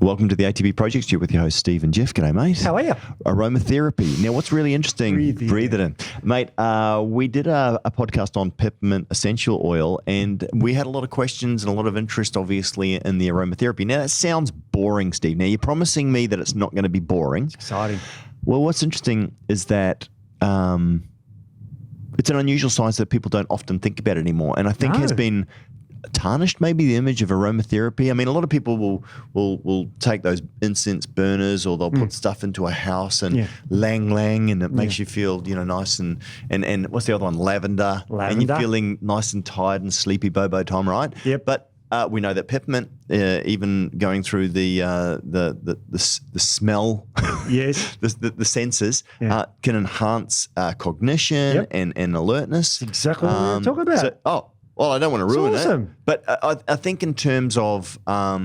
Welcome to the ATP Project. You're with your host, Steve and Jeff. G'day, mate. How are you? Aromatherapy. Now, what's really interesting, breathe it in. Mate, we did a podcast on peppermint essential oil, and we had a lot of questions and a lot of interest, obviously, in the aromatherapy. Now, that sounds boring, Steve. Now, you're promising me that it's not going to be boring. It's exciting. Well, what's interesting is that it's an unusual science that people don't often think about anymore, and I think has been tarnished maybe the image of aromatherapy. I mean, a lot of people will take those incense burners, or they'll put stuff into a house and lang, and it makes you feel, nice and what's the other one? Lavender. And you're feeling nice and tired and sleepy bobo time, right? Yep. But we know that peppermint, even going through the smell, yes, the senses, can enhance cognition and alertness. That's exactly what we're talking about. Well, I don't want to ruin it, but I think in terms of how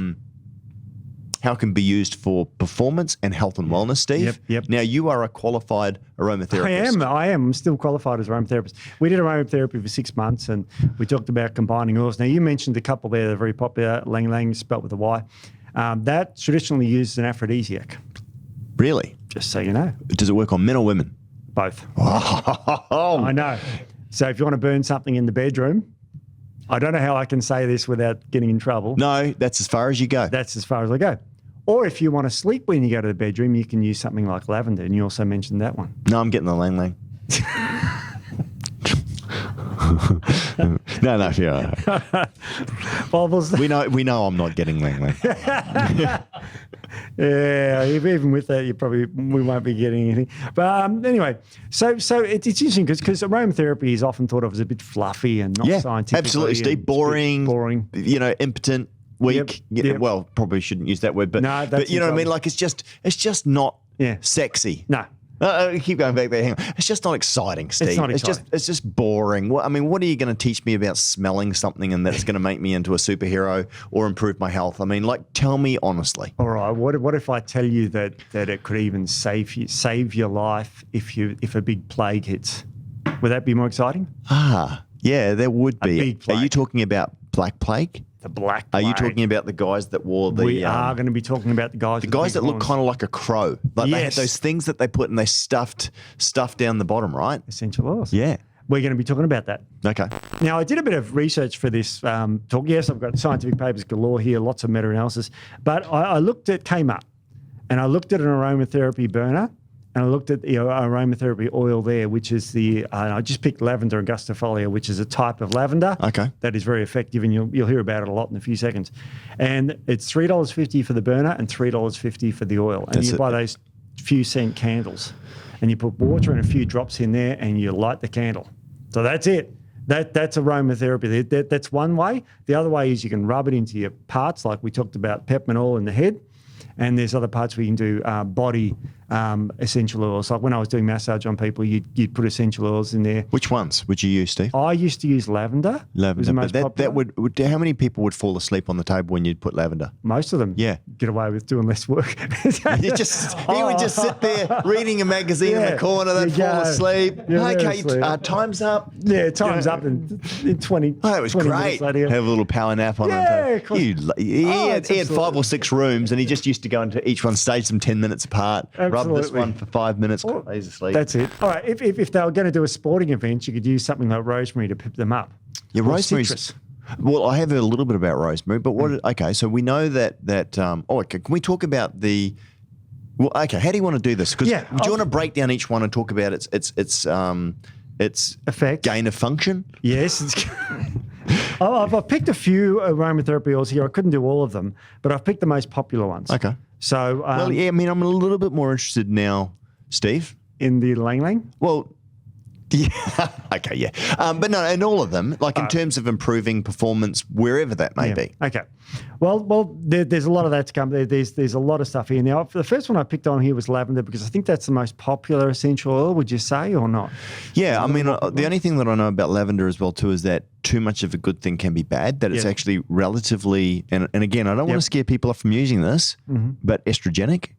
it can be used for performance and health and wellness, Steve. Yep. Now, you are a qualified aromatherapist. I am. I'm still qualified as aromatherapist. We did aromatherapy for 6 months, and we talked about combining oils. Now, you mentioned a couple there that are very popular, Lang Lang, spelt with a Y. That's traditionally used as an aphrodisiac. Really? Just so you know. Does it work on men or women? Both. Oh. I know. So if you want to burn something in the bedroom, I don't know how I can say this without getting in trouble. No, that's as far as you go. That's as far as I go. Or if you want to sleep when you go to the bedroom, you can use something like lavender, and you also mentioned that one. No, I'm getting the Lang Lang. No, yeah. Well, we know I'm not getting Lang Lang. Yeah, even with that, we won't be getting anything. But anyway, so it's interesting because aromatherapy is often thought of as a bit fluffy and not scientific. Absolutely, Steve. Boring. Impotent. Weak. Yep. Well, probably shouldn't use that word, but you know what I mean. Like it's just not sexy. No. Keep going back there. Hang on. It's just not exciting, Steve. It's not exciting. It's just boring. What are you going to teach me about smelling something and that's going to make me into a superhero or improve my health? I mean, tell me honestly. All right. What if I tell you that it could even save your life if a big plague hits? Would that be more exciting? Yeah, there would be. A big plague. Are you talking about Black Plague? The Black Plague. Are you talking about the guys that wore the... We are going to be talking about the guys that look kind of like a crow. Like they had those things that they put and they stuffed down the bottom, right? Essential oils. Yeah. We're going to be talking about that. Okay. Now, I did a bit of research for this talk. Yes, I've got scientific papers galore here, lots of meta-analysis. But came up, and I looked at an aromatherapy burner, and I looked at the aromatherapy oil there, which is I just picked lavender angustifolia, which is a type of lavender that is very effective, and you'll hear about it a lot in a few seconds. And it's $3.50 for the burner and $3.50 for the oil. And you buy those few cent candles, and you put water and a few drops in there, and you light the candle. So that's it. That's aromatherapy. That's one way. The other way is you can rub it into your parts, like we talked about peppermint oil in the head. And there's other parts where you can do body essential oils. Like when I was doing massage on people, you'd put essential oils in there. Which ones would you use, Steve? I used to use lavender. Lavender. But that would how many people would fall asleep on the table when you'd put lavender? Most of them. Yeah. Get away with doing less work. He would just sit there reading a magazine in the corner, then fall asleep. Time's up. Yeah, time's up in 20. Oh, that was great. Have a little power nap on the table. He had 5 or 6 rooms, and he just used to go into each one, stage them 10 minutes apart. Rub this one for 5 minutes. He's asleep. That's it. All right. If they were going to do a sporting event, you could use something like rosemary to pip them up. Yeah, rosemary. Well, I have a little bit about rosemary, but okay, so we know that can we talk about the... Well, okay, how do you want to do this? Because do you want to break down each one and talk about its effect, gain of function? Yes. I've picked a few aromatherapy oils here. I couldn't do all of them, but I've picked the most popular ones. Okay. So, I'm a little bit more interested now, Steve. In the Lang Lang? Well, yeah. Okay, yeah. But no, in all of them, in terms of improving performance, wherever that may be. Okay. Well, there's a lot of that to come. There's a lot of stuff here. Now, the first one I picked on here was lavender because I think that's the most popular essential oil, would you say, or not? Yeah, the only thing that I know about lavender as well, too, is that too much of a good thing can be bad, that it's actually relatively, and again, I don't want to scare people off from using this, but estrogenic.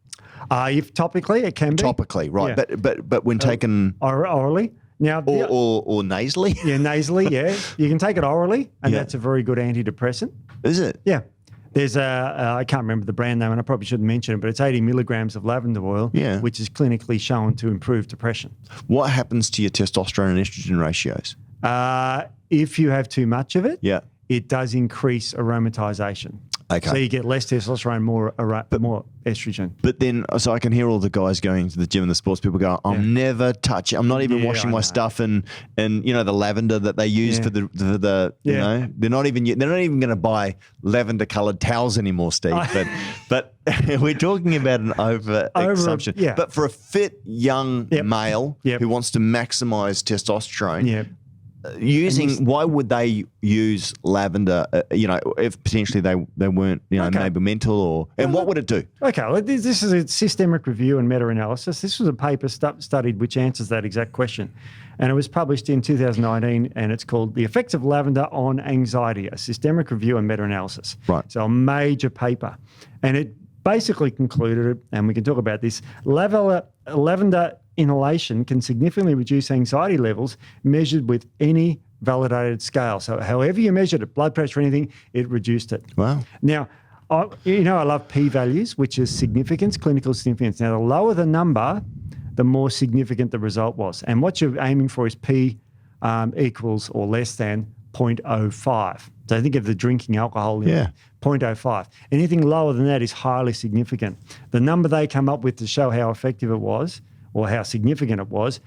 If topically, it can be. Topically, right. Yeah. But when taken... Orally. Now, or nasally? Yeah, nasally, yeah. You can take it orally, and that's a very good antidepressant. Is it? Yeah. There's I can't remember the brand name, and I probably shouldn't mention it, but it's 80 milligrams of lavender oil, which is clinically shown to improve depression. What happens to your testosterone and estrogen ratios? If you have too much of it, it does increase aromatization. Okay. So you get less testosterone, more estrogen. But then, so I can hear all the guys going to the gym and the sports people go, I'm never touching, I'm not even washing my stuff in the lavender that they use for the they're not even going to buy lavender colored towels anymore, Steve. But we're talking about an over consumption. But for a fit young male who wants to maximize testosterone, why would they use lavender, if potentially they weren't, maybe mental what would it do? Okay, well, this is a systemic review and meta-analysis. This was a paper studied which answers that exact question. And it was published in 2019, and it's called The Effects of Lavender on Anxiety, a systemic review and meta-analysis. Right. So a major paper. And it basically concluded, and we can talk about this, lavender inhalation can significantly reduce anxiety levels measured with any validated scale. So however you measured it, blood pressure, anything, it reduced it. Wow. Now, I love p-values, which is significance, clinical significance. Now, the lower the number, the more significant the result was. And what you're aiming for is p equals or less than 0.05. So think of the drinking alcohol in 0.05. Anything lower than that is highly significant. The number they come up with to show how effective it was, or how significant it was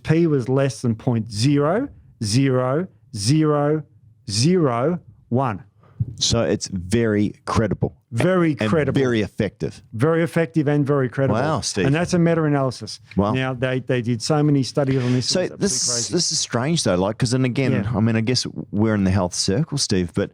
P was less than 0.00001. So it's very credible. Very credible. Very effective. Very effective and very credible. Wow, Steve. And that's a meta-analysis. Wow. Now, they did so many studies on this. So this is strange, though, because I guess we're in the health circle, Steve, but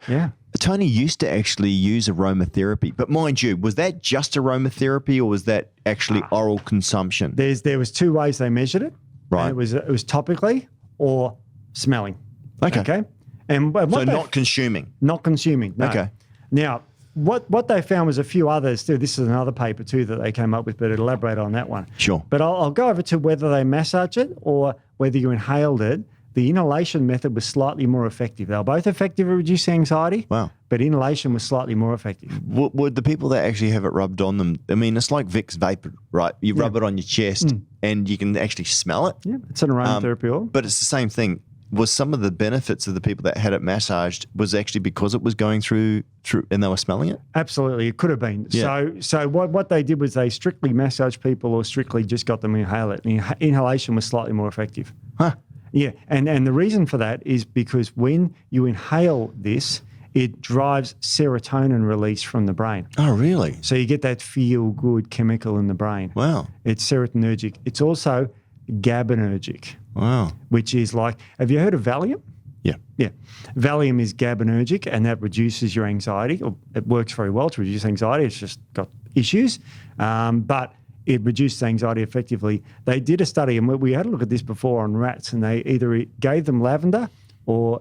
Tony used to actually use aromatherapy. But mind you, was that just aromatherapy or was that actually oral consumption? There was two ways they measured it. Right. And it was topically or smelling. Okay. And so not consuming. Not consuming. No. Okay. Now, what they found was a few others too. This is another paper too that they came up with, but it'll elaborate on that one. Sure. But I'll go over to whether they massage it or whether you inhaled it. The inhalation method was slightly more effective. They were both effective at reducing anxiety. Wow. But inhalation was slightly more effective. Would the people that actually have it rubbed on them, I mean, it's like Vicks Vapor, right? You rub it on your chest and you can actually smell it. Yeah, it's an aromatherapy oil. But it's the same thing. Was some of the benefits of the people that had it massaged was actually because it was going through and they were smelling it? Absolutely, it could have been. Yeah. So what they did was they strictly massaged people or strictly just got them to inhale it. And inhalation was slightly more effective. Huh. Yeah, and the reason for that is because when you inhale this, it drives serotonin release from the brain. Oh, really? So you get that feel-good chemical in the brain. Wow. It's serotonergic. It's also GABAergic. Wow. Which is like, have you heard of Valium? Yeah. Yeah. Valium is GABAergic, and that reduces your anxiety. It works very well to reduce anxiety. It's just got issues. But it reduces anxiety effectively. They did a study, and we had a look at this before on rats, and they either gave them lavender or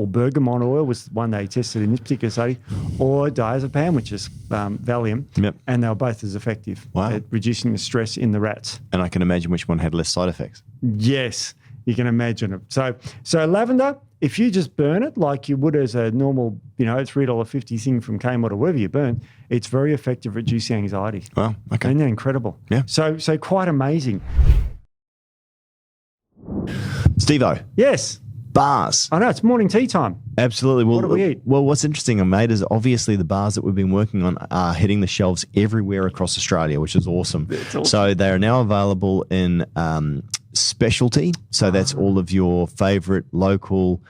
bergamot oil was one they tested in this particular study, or diazepam, which is Valium, and they were both as effective at reducing the stress in the rats. And I can imagine which one had less side effects. Yes, you can imagine it. So lavender, if you just burn it like you would as a normal, $3.50 thing from Kmart or wherever you burn, it's very effective at reducing anxiety. Wow, okay. Isn't that incredible? Yeah. So quite amazing. Steve-O. Yes. Bars. I know, it's morning tea time. Absolutely. Well, what do we eat? Well, what's interesting, mate, is obviously the bars that we've been working on are hitting the shelves everywhere across Australia, which is awesome. So they are now available in specialty. So that's all of your favourite local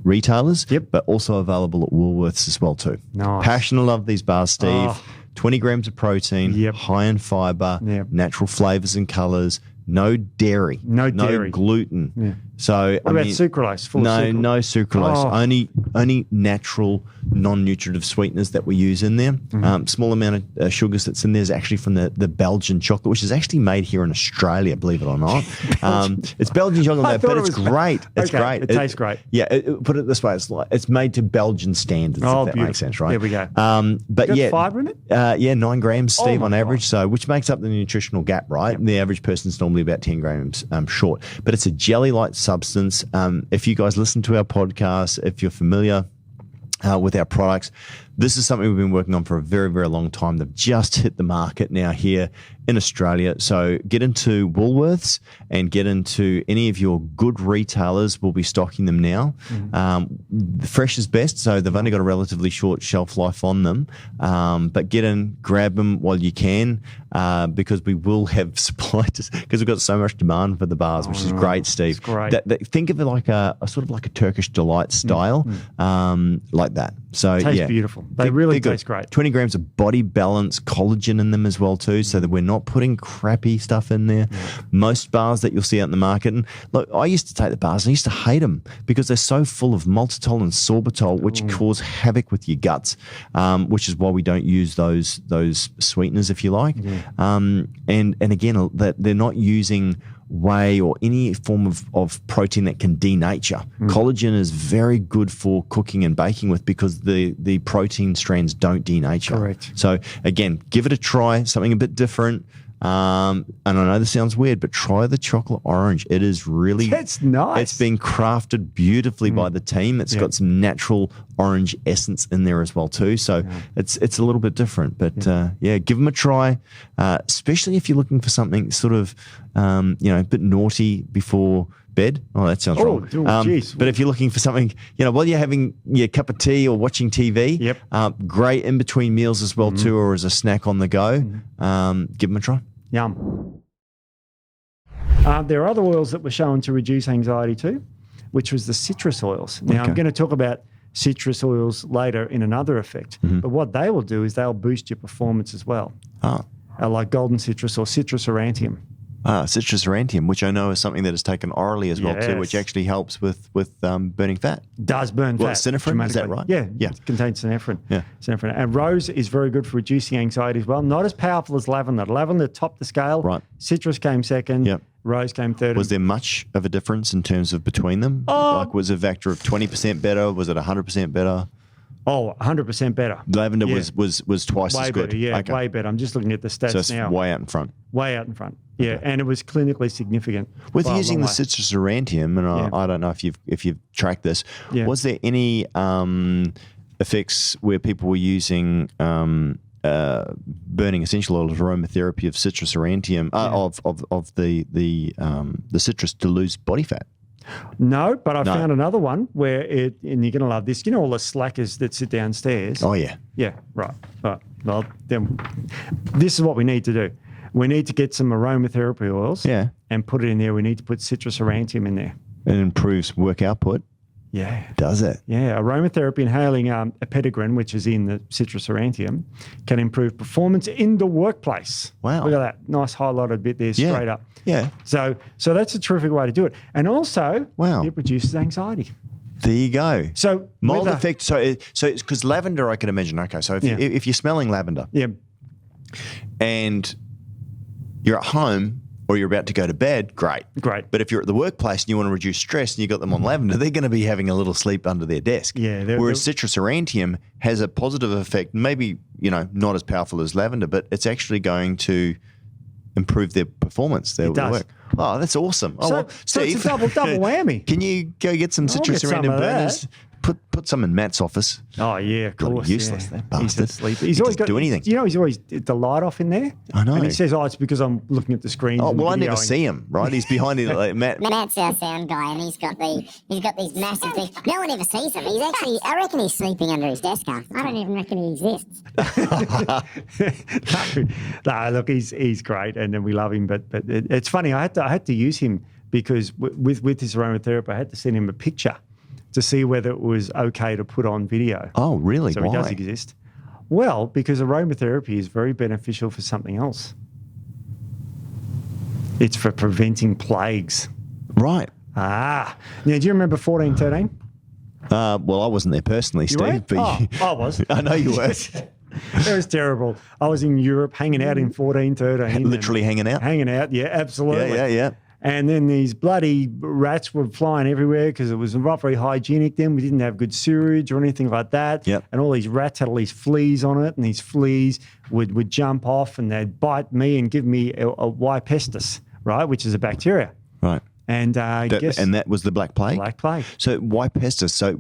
retailers, but also available at Woolworths as well too. Nice. Passionate love these bars, Steve. 20 grams of protein, high in fibre, natural flavours and colours. No dairy. No gluten. Yeah. So what about sucralose? No sucralose. Only natural, non-nutritive sweeteners that we use in there. Small amount of sugars that's in there is actually from the Belgian chocolate, which is actually made here in Australia, believe it or not. It's Belgian chocolate, but it's great. It's great. It tastes great. Yeah, put it this way: it's made to Belgian standards. If that makes sense, right? There we go. But got fibre in it? 9 grams, Steve, on average. So, which makes up the nutritional gap, right? Yep. The average person's normally about 10 grams short. But it's a jelly-like substance. If you guys listen to our podcast, if you're familiar with our products. This is something we've been working on for a very, very long time. They've just hit the market now here in Australia. So get into Woolworths and get into any of your good retailers. We'll be stocking them now. The fresh is best, so they've only got a relatively short shelf life on them. But get in, grab them while you can, because we will have supply, because we've got so much demand for the bars, which is great, Steve. It's great. Think of it like a sort of like a Turkish delight style, like that. So Tastes beautiful. They really taste great. 20 grams of body balance collagen in them as well too, so that we're not putting crappy stuff in there. Most bars that you'll see out in the market, and look, I used to take the bars and I used to hate them because they're so full of maltitol and sorbitol, which cause havoc with your guts, which is why we don't use those sweeteners, if you like. And again, that they're not using whey or any form of protein that can denature. Collagen is very good for cooking and baking with, because the protein strands don't denature. Correct. So again, give it a try, something a bit different. And I know this sounds weird, but try the chocolate orange. It is really, it's nice. It's been crafted beautifully by the team. It's got some natural orange essence in there as well too. So it's a little bit different, but give them a try, especially if you're looking for something sort of, a bit naughty before bed. Oh, that sounds wrong. But if you're looking for something, while you're having your cup of tea or watching TV, great in between meals as well too, or as a snack on the go, give them a try. Yum. There are other oils that were shown to reduce anxiety too, which was the citrus oils. Now, I'm going to talk about citrus oils later in another effect, but what they will do is they'll boost your performance as well. Like golden citrus or citrus aurantium. Citrus aurantium, which I know is something that is taken orally as well too, which actually helps with burning fat. Does burn fat. Synephrine, is that right? Yeah. It contains synephrine. Synephrine. And rose is very good for reducing anxiety as well. Not as powerful as lavender. Lavender topped the scale. Right. Citrus came second. Rose came third. Was there much of a difference in terms of between them? Was it a factor of 20% better? Was it 100% better? Oh, 100% better. Lavender was twice as good. Better, way better. I'm just looking at the stats so it's now. way out in front. Way out in front. Yeah, and it was clinically significant. With using the citrus aurantium, and I don't know if you've tracked this, was there any effects where people were using burning essential oil as aromatherapy of citrus aurantium of the citrus to lose body fat? No, but I found another one where and you're going to love this. You know all the slackers that sit downstairs? Oh, yeah. Yeah, right. Well, then this is what we need to do. We need to get some aromatherapy oils and put it in there. We need to put citrus aurantium in there. It improves work output? Yeah. Does it? Yeah. Aromatherapy inhaling epidegrin, which is in the citrus aurantium, can improve performance in the workplace. Wow. Look at that. Nice highlighted bit there, straight up. Yeah. So that's a terrific way to do it. And also, it reduces anxiety. There you go. So mold effect. So it's because lavender, I can imagine. Okay, so if you're smelling lavender, and you're at home or you're about to go to bed, great. But if you're at the workplace and you want to reduce stress and you got them on lavender, they're going to be having a little sleep under their desk. Yeah. Whereas citrus aurantium has a positive effect, maybe not as powerful as lavender, but it's actually going to improve their performance, their work. Oh, that's awesome. So Steve, it's a double whammy. Can you go get some citrus aurantium burners? Put some in Matt's office. Oh, yeah, of course. Useless, that bastard. He's always got, do anything. He's always the light off in there. I know. And he says, it's because I'm looking at the screen. Oh, well, I never see him, right? He's behind it. Like, Matt's our sound guy, and he's got these massive things. No one ever sees him. He's actually, I reckon he's sleeping under his desk. I don't even reckon he exists. No, look, he's great, and we love him. But it's funny. I had to use him because with this aromatherapy, I had to send him a picture to see whether it was okay to put on video. Oh, really? So Why? He does exist. Well, because aromatherapy is very beneficial for something else. It's for preventing plagues. Right. Now, do you remember 1413? Well, I wasn't there personally, Steve. But I was. I know you were. It was terrible. I was in Europe hanging out in 1413. Literally hanging out? Hanging out, yeah, absolutely. Yeah. And then these bloody rats were flying everywhere because it was not very hygienic then. We didn't have good sewage or anything like that. Yep. And all these rats had all these fleas on it, and these fleas would jump off and they'd bite me and give me a Y pestis, right, which is a bacteria. Right. And and that was the Black Plague? Black Plague. So why pestis? So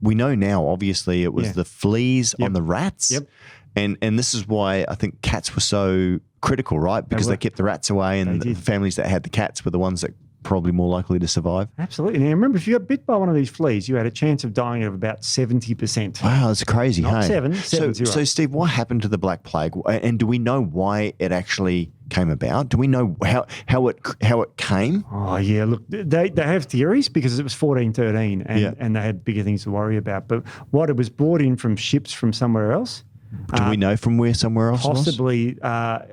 we know now, obviously, it was the fleas on the rats. Yep. And this is why I think cats were so critical, right? Because they kept the rats away, and the families that had the cats were the ones that probably more likely to survive. Absolutely. Now, remember, if you got bit by one of these fleas, you had a chance of dying of about 70%. Wow, that's crazy, Not hey? 7, So, 0. Steve, what happened to the Black Plague? And do we know why it actually came about? Do we know how it came? Oh, yeah. Look, they have theories because it was 1413 and they had bigger things to worry about. But what it was brought in from ships from somewhere else. Do we know from where somewhere else possibly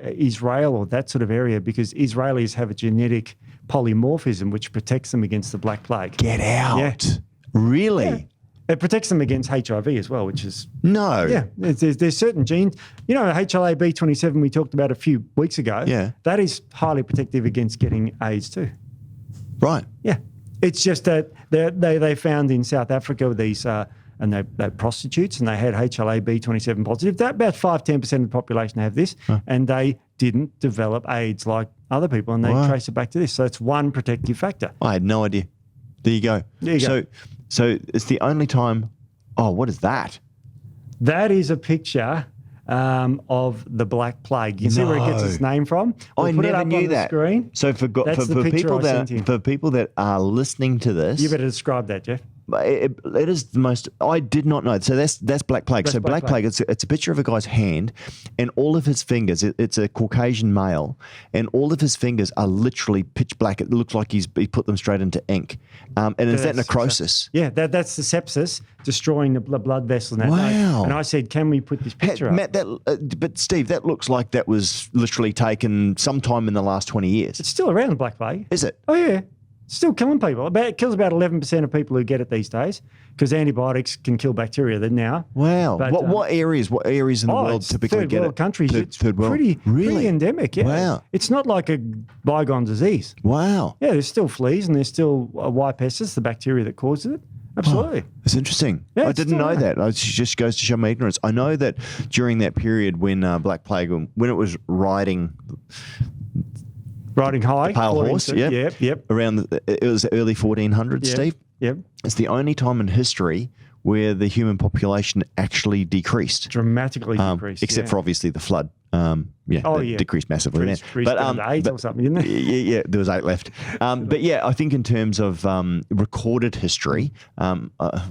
Israel or that sort of area, because Israelis have a genetic polymorphism which protects them against the Black Plague. Get out. Yeah. Really? Yeah. It protects them against HIV as well, which is... No. Yeah. There's certain genes. You know, HLA-B27 we talked about a few weeks ago. Yeah. That is highly protective against getting AIDS too. Right. Yeah. It's just that they found in South Africa these... and they're prostitutes, and they had HLA-B27 positive. About 5-10% of the population have this, and they didn't develop AIDS like other people, and they trace it back to this. So it's one protective factor. I had no idea. There you go. So it's the only time. Oh, what is that? That is a picture of the Black Plague. You see where it gets its name from? I never knew that. Screen. So for people that are listening to this, you better describe that, Jeff. It is the most. I did not know. So that's Black Plague. That's so Black Plague. It's a picture of a guy's hand, and all of his fingers. It's a Caucasian male, and all of his fingers are literally pitch black. It looks like he put them straight into ink. And is that necrosis? Yeah, that's the sepsis destroying the blood vessels. Wow. And I said, can we put this picture up? Matt, but Steve, that looks like that was literally taken sometime in the last 20 years. It's still around, the Black Plague. Is it? Oh yeah. Still killing people. It kills about 11% of people who get it these days, because antibiotics can kill bacteria now. Wow. But, what areas in the world typically get it? Third world countries. It's third world. Pretty endemic. Yeah. Wow. It's not like a bygone disease. Wow. Yeah, there's still fleas and there's still Y. pestis, the bacteria that causes it. Absolutely. Oh, that's interesting. Yeah, I didn't know that. It just goes to show my ignorance. I know that during that period when Black Plague, when it was riding high. Pale horse, Yep. Around it was the early 1400s, Steve. Yep. It's the only time in history where the human population actually decreased. Dramatically decreased. Except for obviously the flood. Decreased massively then. But 8 or something, didn't they? Yeah, there was 8 left. But yeah, I think in terms of recorded history,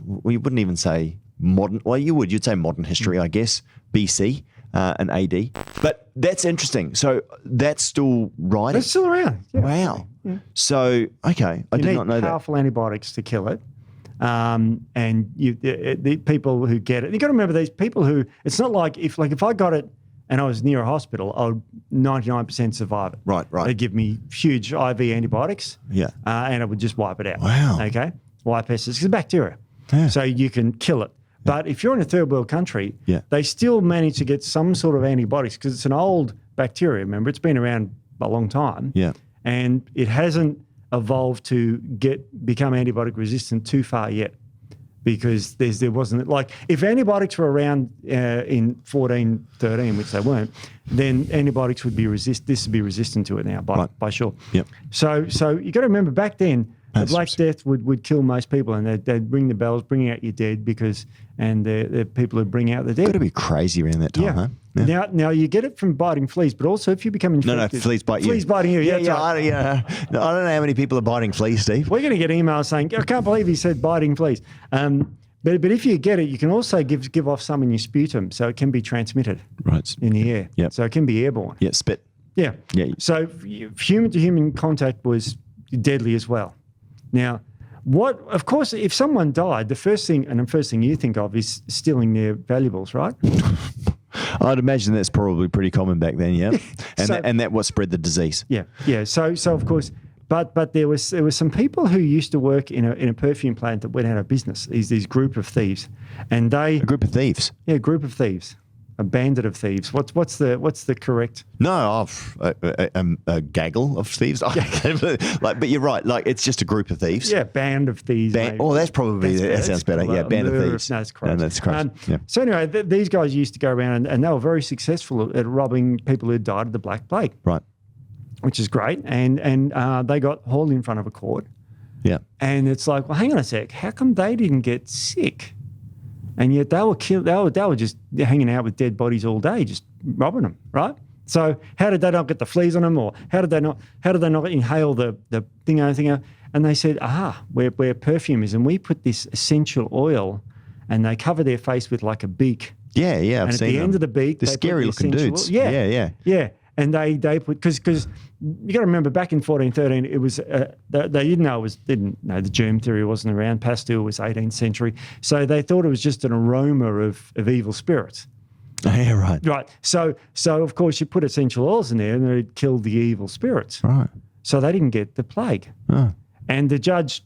we wouldn't even say modern. Well, you'd say modern history, I guess, BC. And AD. But that's interesting. So that's still riding? It's still around. Yeah. Wow. Yeah. So, okay. I did not know that. You need powerful antibiotics to kill it. And the people who get it, you've got to remember these people who, it's not like if I got it and I was near a hospital, I would 99% survive it. Right. They'd give me huge IV antibiotics. Yeah. And I would just wipe it out. Wow. Okay. Y. pestis. It's a bacteria. Yeah. So you can kill it. But if you're in a third world country, they still manage to get some sort of antibiotics because it's an old bacteria. Remember, it's been around a long time. Yeah. And it hasn't evolved to become antibiotic resistant too far yet, because there wasn't, like, if antibiotics were around in 1413, which they weren't, then antibiotics would be resistant to it now by sure. Yep. So you got to remember back then. The Black Death would kill most people, and they'd ring the bells, bringing out your dead, and the people who bring out the dead. Got to be crazy around that time, huh? Yeah. Now you get it from biting fleas, but also if you become infected. No, fleas bite you. Fleas biting you. I don't know how many people are biting fleas, Steve. We're going to get emails saying, I can't believe he said biting fleas. But if you get it, you can also give off some in your sputum, so it can be transmitted in the air. Yep. So it can be airborne. Yeah, spit. Yeah. Yeah. So human-to-human contact was deadly as well. Now, of course, if someone died, the first thing you think of is stealing their valuables, right? I'd imagine that's probably pretty common back then, yeah. And that what spread the disease. Yeah. So of course, but there was some people who used to work in a perfume plant that went out of business. These group of thieves, and a group of thieves. Yeah, a group of thieves. A bandit of thieves. What's the correct? No, a gaggle of thieves. But you're right. Like, it's just a group of thieves. Yeah, band of thieves. That's probably that sounds better. Yeah, band of thieves. No, that's correct. No, that's correct. Yeah. So anyway, these guys used to go around and they were very successful at robbing people who died of the Black Plague. Right. which is great. And they got hauled in front of a court. Yeah. And it's like, well, hang on a sec. How come they didn't get sick? And yet they were killed. They were just hanging out with dead bodies all day, just robbing them, right? So how did they not get the fleas on them, or how did they not inhale the thing? And they said, we're perfumers, and we put this essential oil, and they cover their face with like a beak. Yeah, I've and seen at the them. end of the beak, the they scary put the looking essential dudes. oil. Yeah. And they put because you got to remember back in 1413 it was they didn't know the germ theory wasn't around. Pasteur was 18th century, so they thought it was just an aroma of evil spirits. Yeah, right. Right. So of course you put essential oils in there and it killed the evil spirits. Right. So they didn't get the plague. Oh. And the judge,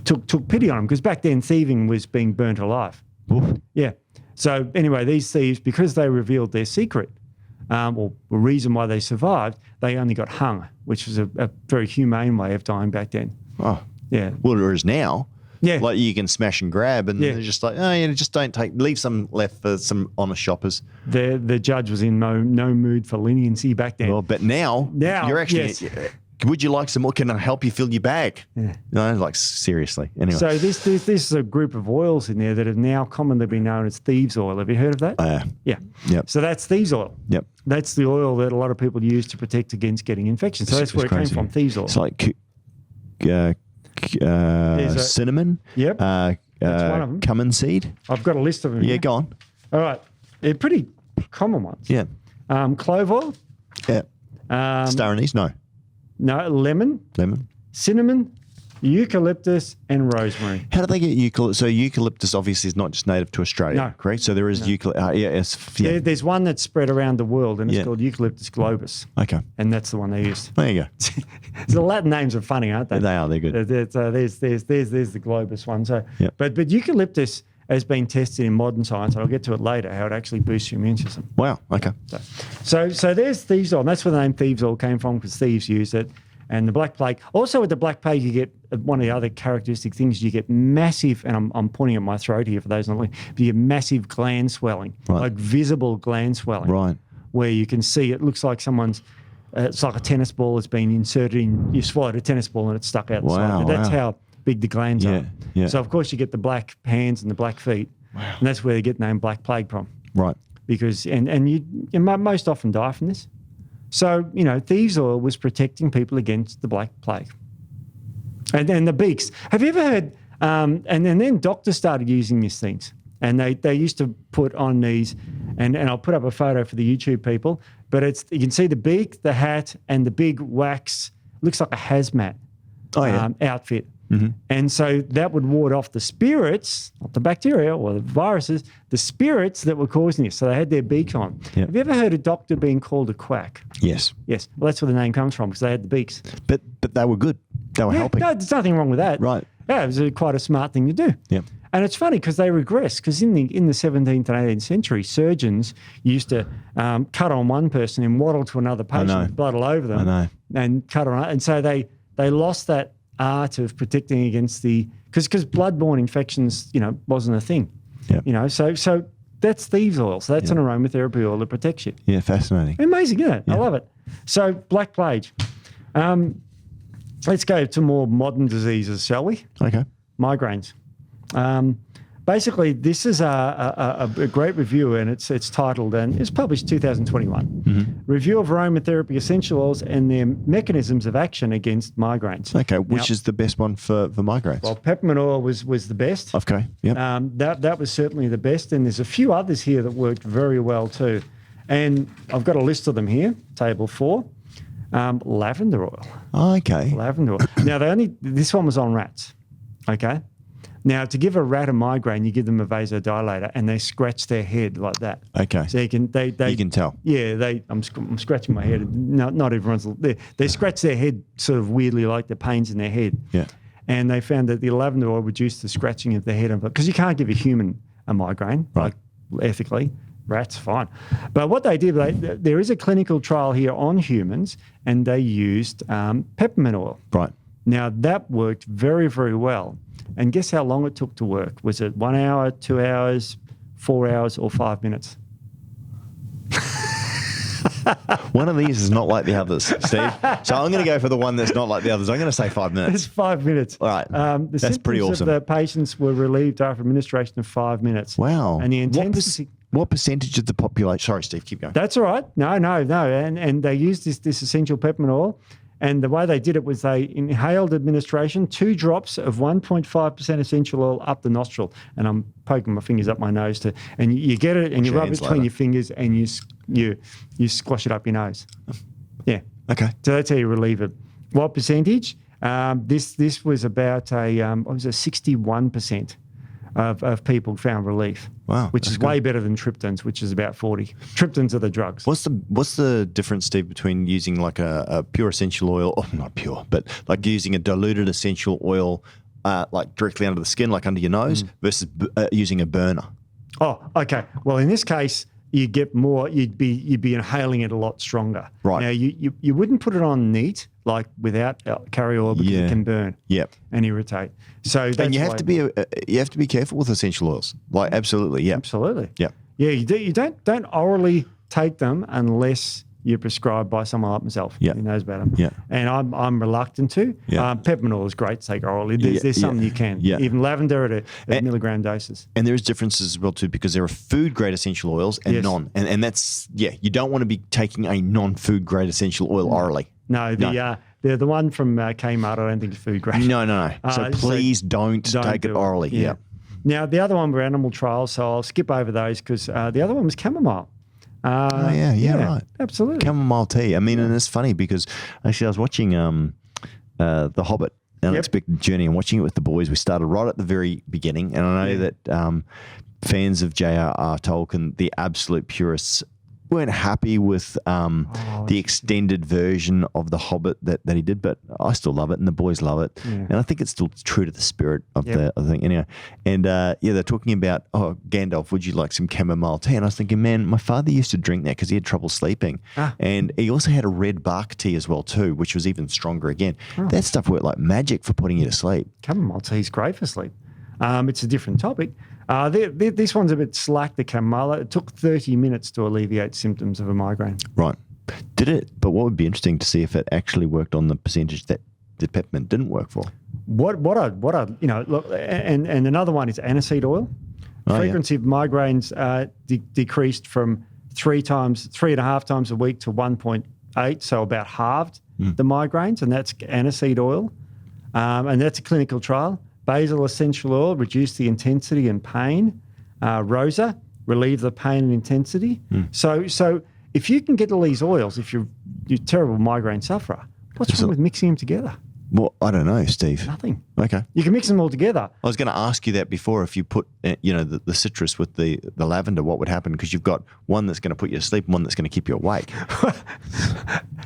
took pity on them because back then thieving was being burnt alive. Oof. Yeah. So anyway, these thieves, because they revealed their secret, or the reason why they survived, they only got hung, which was a very humane way of dying back then. Oh. Yeah. Well, whereas now, Yeah. like you can smash and grab, and Yeah. they're just like, just don't leave some left for some honest shoppers. The judge was in no mood for leniency back then. Well, but now you're actually. yes. Would you like some more? Can I help you fill your bag? Yeah. No, like seriously. Anyway. So this is a group of oils in there that have now commonly been known as thieves oil. Have you heard of that? Yeah. Yep. So that's thieves oil. Yep. That's the oil that a lot of people use to protect against getting infections. So that's where it came from, thieves oil. It's like cinnamon. Yep. That's one of them. Cumin seed. I've got a list of them. Yeah, here. go on. All right. They're pretty common ones. Yeah. Clove oil. Yeah. Star anise? No. No, lemon, cinnamon, eucalyptus, and rosemary. How do they get eucalyptus? So eucalyptus obviously is not just native to Australia, No. correct? So there is eucalyptus. There's one that's spread around the world, and it's called Eucalyptus globus. Okay. And that's the one they used. There you go. So the Latin names are funny, aren't they? They are. They're good. There's the globus one. So, Yep. but eucalyptus has been tested in modern science, and I'll get to it later, how it actually boosts your immune system. Wow. Okay. So there's thieves oil, and that's where the name thieves oil came from, because thieves used it. And the black plague. Also with the black plague, you get one of the other characteristic things. You get massive, and I'm pointing at my throat here for those not looking, but you get massive gland swelling, like visible gland swelling, Right. where you can see it looks like someone's. It's like a tennis ball that's been inserted in. You swallowed a tennis ball and it's stuck out the side. That's how big the glands are. Yeah. So of course you get the black hands and the black feet, and that's where they get the name black plague from. Right. Because and you most often die from this. So, thieves oil was protecting people against the black plague. And then the beaks. Have you ever heard, and then doctors started using these things. And they used to put on these, and I'll put up a photo for the YouTube people, but you can see the beak, the hat, and the big wax, looks like a hazmat outfit. Mm-hmm. And so that would ward off the spirits, not the bacteria or the viruses, the spirits that were causing this. So they had their beaks on. Yep. Have you ever heard a doctor being called a quack? Yes. Yes. Well, that's where the name comes from, because they had the beaks. But they were good. They were helping. No, there's nothing wrong with that. Right. Yeah, it was quite a smart thing to do. Yep. And it's funny because they regress, because in the 17th and 18th century, surgeons used to cut on one person and waddle to another patient with blood all over them and cut on. And so they lost that art of protecting against because bloodborne infections, wasn't a thing. Yep. So that's thieves oil. So that's an aromatherapy oil that protects you. Yeah, fascinating. Amazing, isn't it? Yeah. I love it. So black plague. Let's go to more modern diseases, shall we? Okay. Migraines. Basically, this is a great review, and it's titled, and it's published 2021. Mm-hmm. Review of Aromatherapy Essential Oils and their Mechanisms of Action Against Migraines. Okay, which is the best one for migraines? Well, peppermint oil was the best. Okay, yep. That was certainly the best, and there's a few others here that worked very well too. And I've got a list of them here, table 4. Lavender oil. Oh, okay. Lavender oil. Now, this one was on rats, okay? Now, to give a rat a migraine, you give them a vasodilator, and they scratch their head like that. Okay. So you can tell. Yeah, I'm scratching my head. Not everyone's there. They scratch their head sort of weirdly, like the pains in their head. Yeah. And they found that the lavender oil reduced the scratching of the head, because you can't give a human a migraine, right? Like ethically. Rats, fine. But what they did, there is a clinical trial here on humans, and they used peppermint oil. Right. Now, that worked very, very well. And guess how long it took to work? Was it 1 hour, 2 hours, 4 hours, or 5 minutes? One of these is not like the others, Steve. So I'm going to go for the one that's not like the others. I'm going to say 5 minutes. It's 5 minutes. All right. That's pretty awesome. The patients were relieved after administration of 5 minutes. Wow. And the intensity. What percentage of the population? Sorry, Steve, keep going. That's all right. No. And they used this essential peppermint oil. And the way they did it was they inhaled administration, 2 drops of 1.5% essential oil up the nostril. And I'm poking my fingers up my nose and you get it and you rub it between your fingers and you squash it up your nose. Yeah. Okay. So that's how you relieve it. What percentage? This was about a 61% of people found relief. Wow, which is way better than triptans, which is about 40. Triptans are the drugs. What's the difference, Steve, between using like a pure essential oil, or not pure, but like using a diluted essential oil like directly under the skin, like under your nose, versus using a burner? Oh, okay. Well, in this case, you get more. You'd be inhaling it a lot stronger. Right. Now, you wouldn't put it on neat, like without carrier oil, because it can burn. Yep. And irritate. So that's and you have to be careful with essential oils. Like absolutely, yeah. Absolutely. Yeah. Yeah. You don't orally take them unless you're prescribed by someone like myself who knows about them. Yeah. And I'm reluctant to. Yeah. Peppermint oil is great to take orally. There's something you can. Yeah. Even lavender at milligram doses. And there's differences as well too, because there are food grade essential oils and non. And that's you don't want to be taking a non-food grade essential oil orally. No, the one from Kmart, I don't think is food grade. No. So please don't take it orally. Yeah. Now, the other one were animal trials, so I'll skip over those because the other one was chamomile. Right. Absolutely. Chamomile tea. I mean, and it's funny because actually I was watching The Hobbit, Unexpected Journey, and watching it with the boys. We started right at the very beginning, and I know that fans of J.R.R. Tolkien, the absolute purists, weren't happy with the extended version of The Hobbit that he did, but I still love it, and the boys love it, and I think it's still true to the spirit of the thing. Anyway, and they're talking about, Gandalf, would you like some chamomile tea? And I was thinking, man, my father used to drink that because he had trouble sleeping, and he also had a red bark tea as well too, which was even stronger again. That stuff worked like magic for putting you to sleep. Chamomile tea is great for sleep. It's a different topic. This one's a bit slack, the chamomile. It took 30 minutes to alleviate symptoms of a migraine. Right. Did it? But what would be interesting to see if it actually worked on the percentage that the peppermint didn't work for. Look, and another one is aniseed oil. Frequency of migraines decreased from 3.5 times a week to 1.8, so about halved the migraines, and that's aniseed oil. And that's a clinical trial. Basil essential oil reduced the intensity and pain. Rosa relieved the pain and intensity. So if you can get all these oils, if you're a terrible migraine sufferer, what's wrong with mixing them together? Well, I don't know, Steve. Nothing. Okay. You can mix them all together. I was going to ask you that before. If you put, the citrus with the lavender, what would happen? Because you've got one that's going to put you to sleep and one that's going to keep you awake.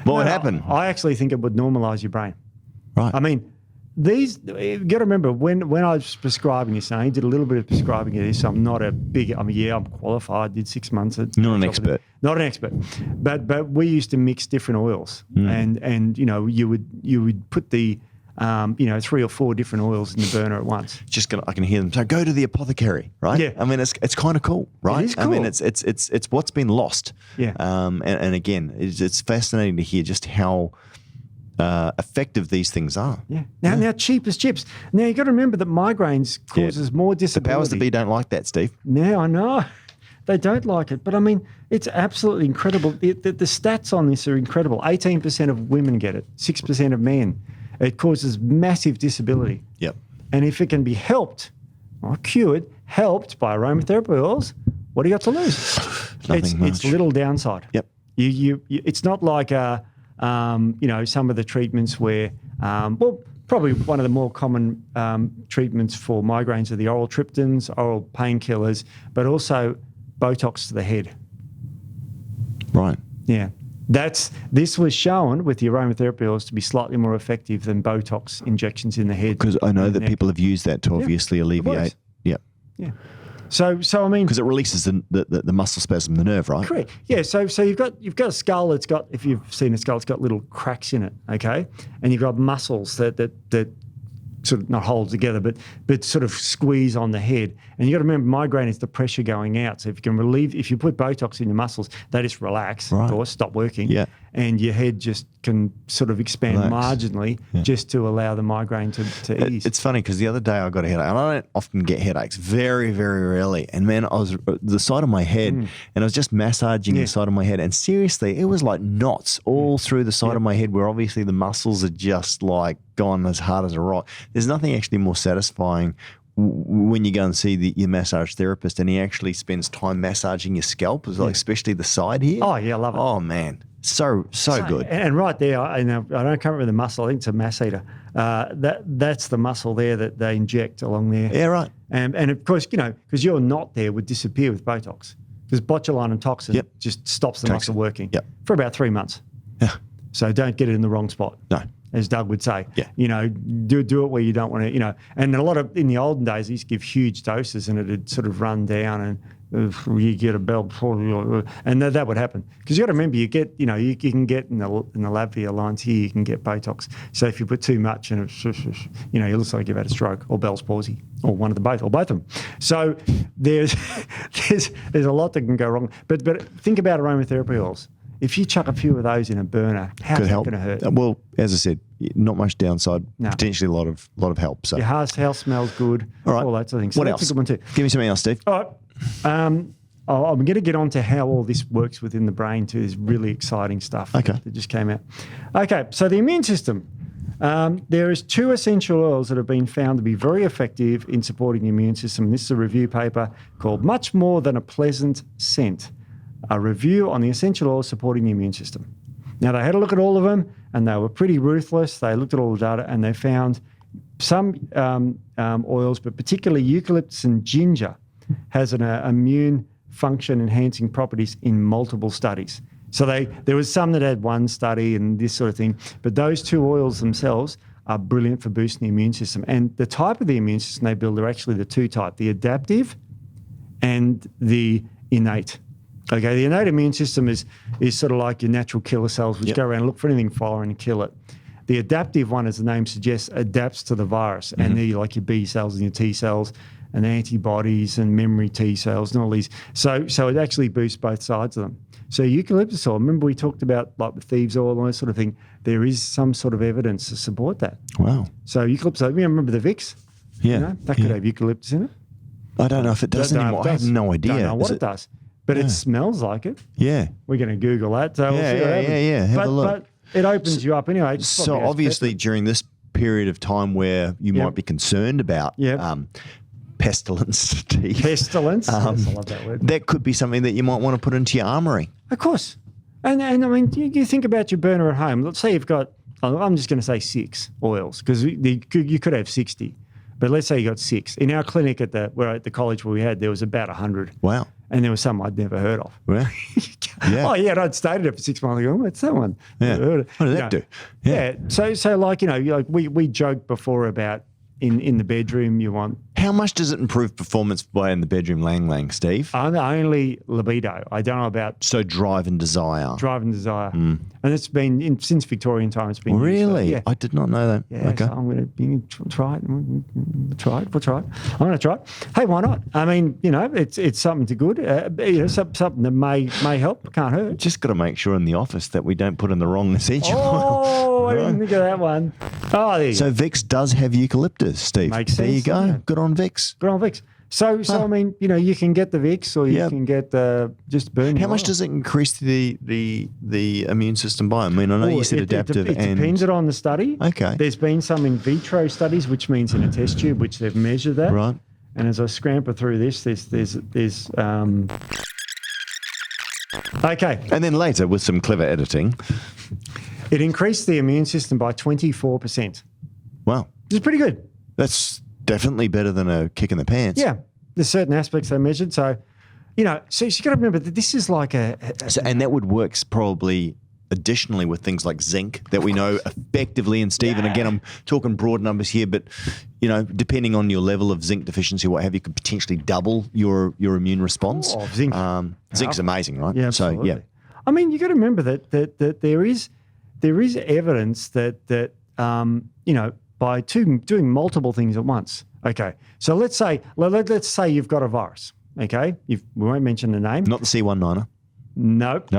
What would happen? I actually think it would normalise your brain. Right. I mean, you've got to remember, when I was prescribing this, and I did a little bit of prescribing of this, so I'm not I'm qualified, did 6 months. Not an expert. Not an expert. But we used to mix different oils, and you would put the 3 or 4 different oils in the burner at once. I can hear them. So go to the apothecary, right? Yeah. I mean, it's kind of cool, right? It is cool. I mean, it's what's been lost. Yeah. And again, it's fascinating to hear just how effective these things are. Yeah. Now cheap as chips. Now you've got to remember that migraines causes more disability. The powers that be don't like that, Steve. Now I know. They don't like it. But I mean, it's absolutely incredible. The stats on this are incredible. 18% of women get it, 6% of men. It causes massive disability. Yep. And if it can be helped by aromatherapy oils, what do you got to lose? Nothing much. It's little downside. Yep. It's not like some of the treatments where, probably one of the more common treatments for migraines are the oral triptans, oral painkillers, but also Botox to the head. Right. Yeah. This was shown with the aromatherapy oils to be slightly more effective than Botox injections in the head. Because I know that people have used that to obviously alleviate. Yeah. Yeah. So I mean, because it releases the muscle spasm, the nerve, right? Correct. Yeah. So you've got a skull that's got, if you've seen a skull, it's got little cracks in it. Okay, and you've got muscles that sort of not hold together, but sort of squeeze on the head. And you got to remember, migraine is the pressure going out. So if you put Botox in your muscles, they just relax, of course, stop working. Yeah. And your head just can sort of expand marginally just to allow the migraine to ease. It's funny because the other day I got a headache, and I don't often get headaches, very, very rarely. And man, I was the side of my head, and I was just massaging the side of my head, and seriously, it was like knots all through the side of my head, where obviously the muscles are just like gone as hard as a rock. There's nothing actually more satisfying when you go and see your massage therapist, and he actually spends time massaging your scalp, especially the side here. Oh yeah, I love it. Oh man. So good. And right there, I can't remember the muscle. I think it's a mass eater. That's the muscle there that they inject along there. Yeah, right. And of course, because your knot there would disappear with Botox, because botulinum toxin just stops the muscle working for about 3 months. Yeah. So don't get it in the wrong spot. No. As Doug would say. Yeah. Do it where you don't want to, And in the olden days, they used to give huge doses, and it'd sort of run down, and you get a bell, and that would happen. Because you got to remember, you get, you can get in the labia lines here, you can get Botox. So if you put too much, and it looks like you've had a stroke or Bell's palsy, or one of the both, or both of them. So there's a lot that can go wrong. But think about aromatherapy oils. If you chuck a few of those in a burner, how's that going to hurt? Well, as I said, not much downside. No. Potentially a lot of help. So your house smells good. All right. All that sort of thing. So what that's else? a good one too. Give me something else, Steve. All right. I'm going to get on to how all this works within the brain too. There's really exciting stuff that just came out. Okay, so the immune system. There is 2 essential oils that have been found to be very effective in supporting the immune system. This is a review paper called Much More Than a Pleasant Scent, a review on the essential oils supporting the immune system. Now, they had a look at all of them, and they were pretty ruthless. They looked at all the data, and they found some oils, but particularly eucalyptus and ginger, has an immune function enhancing properties in multiple studies. So there was some that had one study and this sort of thing, but those 2 oils themselves are brilliant for boosting the immune system. And the type of the immune system they build are actually the 2 types, the adaptive and the innate. Okay, the innate immune system is sort of like your natural killer cells, which go around and look for anything foreign and kill it. The adaptive one, as the name suggests, adapts to the virus, and they're like your B cells and your T cells and antibodies and memory T cells and all these. So it actually boosts both sides of them. So eucalyptus oil, remember we talked about like the Thieves oil and that sort of thing. There is some sort of evidence to support that. Wow. So eucalyptus oil, remember the Vicks? Yeah. That could have eucalyptus in it. I don't know if it does anymore. I have no idea. Don't know what it does. But it smells like it. Yeah. We're going to Google that. So we'll see what happens. Yeah. Have a look. But it opens you up anyway. So obviously during this period of time where you might be concerned about pestilence, Steve. Pestilence. Yes, I love that word. That could be something that you might want to put into your armoury. Of course. And I mean, you think about your burner at home. Let's say you've got, I'm just going to say 6 oils, because you could have 60. But let's say you got 6. In our clinic at the college where we had, there was about 100. Wow. And there was some I'd never heard of. Well, Oh, yeah, and I'd stayed it for 6 months ago. What's that one? Yeah. Heard it. What did that do? Yeah. So like, we joked before about in the bedroom you want. How much does it improve performance by in the bedroom lang, Steve? Only libido. I don't know about... So drive and desire. Drive and desire. And it's been, since Victorian time, it's been Really? used for, I did not know that. Yeah, okay. so I'm going to try it. We'll try it. I'm going to try it. Hey, why not? I mean, it's something to good. Something that may help. Can't hurt. Just got to make sure in the office that we don't put in the wrong essential oil. Oh, I didn't think of that one. Oh, there you go. So Vicks does have eucalyptus, Steve. Makes sense. There you go. Yeah. Good on Vicks. Good on Vicks. So I mean, you can get the Vicks, or you can get just burn. How much does it increase the immune system by? I mean, I know you said adaptive. It depends on the study. Okay. There's been some in vitro studies, which means in a test tube, which they've measured that. Right. And as I scramble through this, there's okay. And then later, with some clever editing, it increased the immune system by 24%. Wow. Which is pretty good. That's definitely better than a kick in the pants. Yeah. There's certain aspects they measured. So, so you got to remember that this is like and that would work probably additionally with things like zinc that we know effectively. And Steve, and again, I'm talking broad numbers here, but depending on your level of zinc deficiency, what have you, could potentially double your immune response. Oh, zinc. Zinc's amazing, right? Yeah, absolutely. So, yeah. I mean, you got to remember that there is evidence that by doing multiple things at once. Okay, so let's say you've got a virus. Okay, we won't mention the name. Not the C19er. Nope.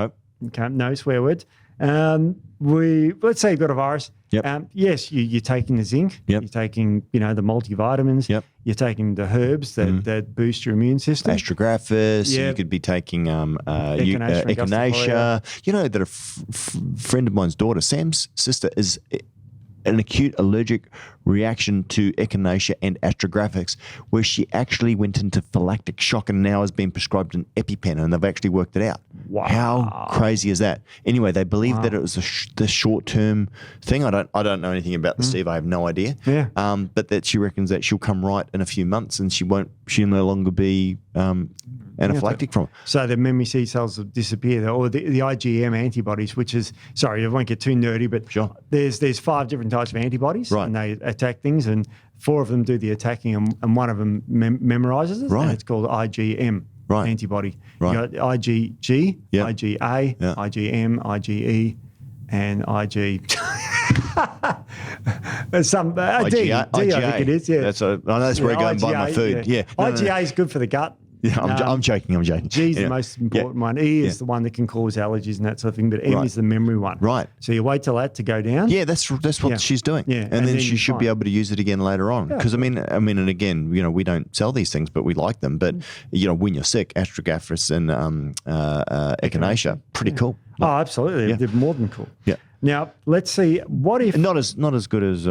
Okay, no swear words. Let's say you've got a virus. Yep. Yes, you're taking the zinc. Yep. You're taking, the multivitamins. Yep. You're taking the herbs that boost your immune system. Astragraphis. Yep. You could be taking Echinacea and echinacea. You know that a friend of mine's daughter, Sam's sister, is an acute allergic reaction to echinacea and astragraphis, where she actually went into phylactic shock and now has been prescribed an EpiPen, and they've actually worked it out. Wow. How crazy is that? Anyway, they believe that it was the short-term thing. I don't know anything about this, Steve. I have no idea. Yeah. But that she reckons that she'll come right in a few months and she'll no longer be anaphylactic from it. So the memory C cells will disappear, or the IgM antibodies, which is, sorry, I won't get too nerdy, but Sure. there's 5 different types of antibodies, Right. and they attack things, and 4 of them do the attacking, and one of them memorizes it, Right. and it's called IgM antibody. Right. You got IgG, Yep. IgA, Yeah. IgM, IgE, and IG. Some D, I think it is. Yeah, I know that's where I go and buy my food. Yeah. No, no, no. IgA is good for the gut. Yeah, I'm joking. G is the Anyway. most important one. E is the one that can cause allergies and that sort of thing. But M Right. is the memory one. Right. So you wait till that to go down. Yeah, that's what she's doing. Yeah, and then she you're should be fine. able to use it again later on. Because I mean, and again, we don't sell these things, but we like them. But when you're sick, astragraphis and echinacea, pretty cool. Oh, absolutely. Yeah. They're more than cool. Yeah. Now let's see. What if? And not as good as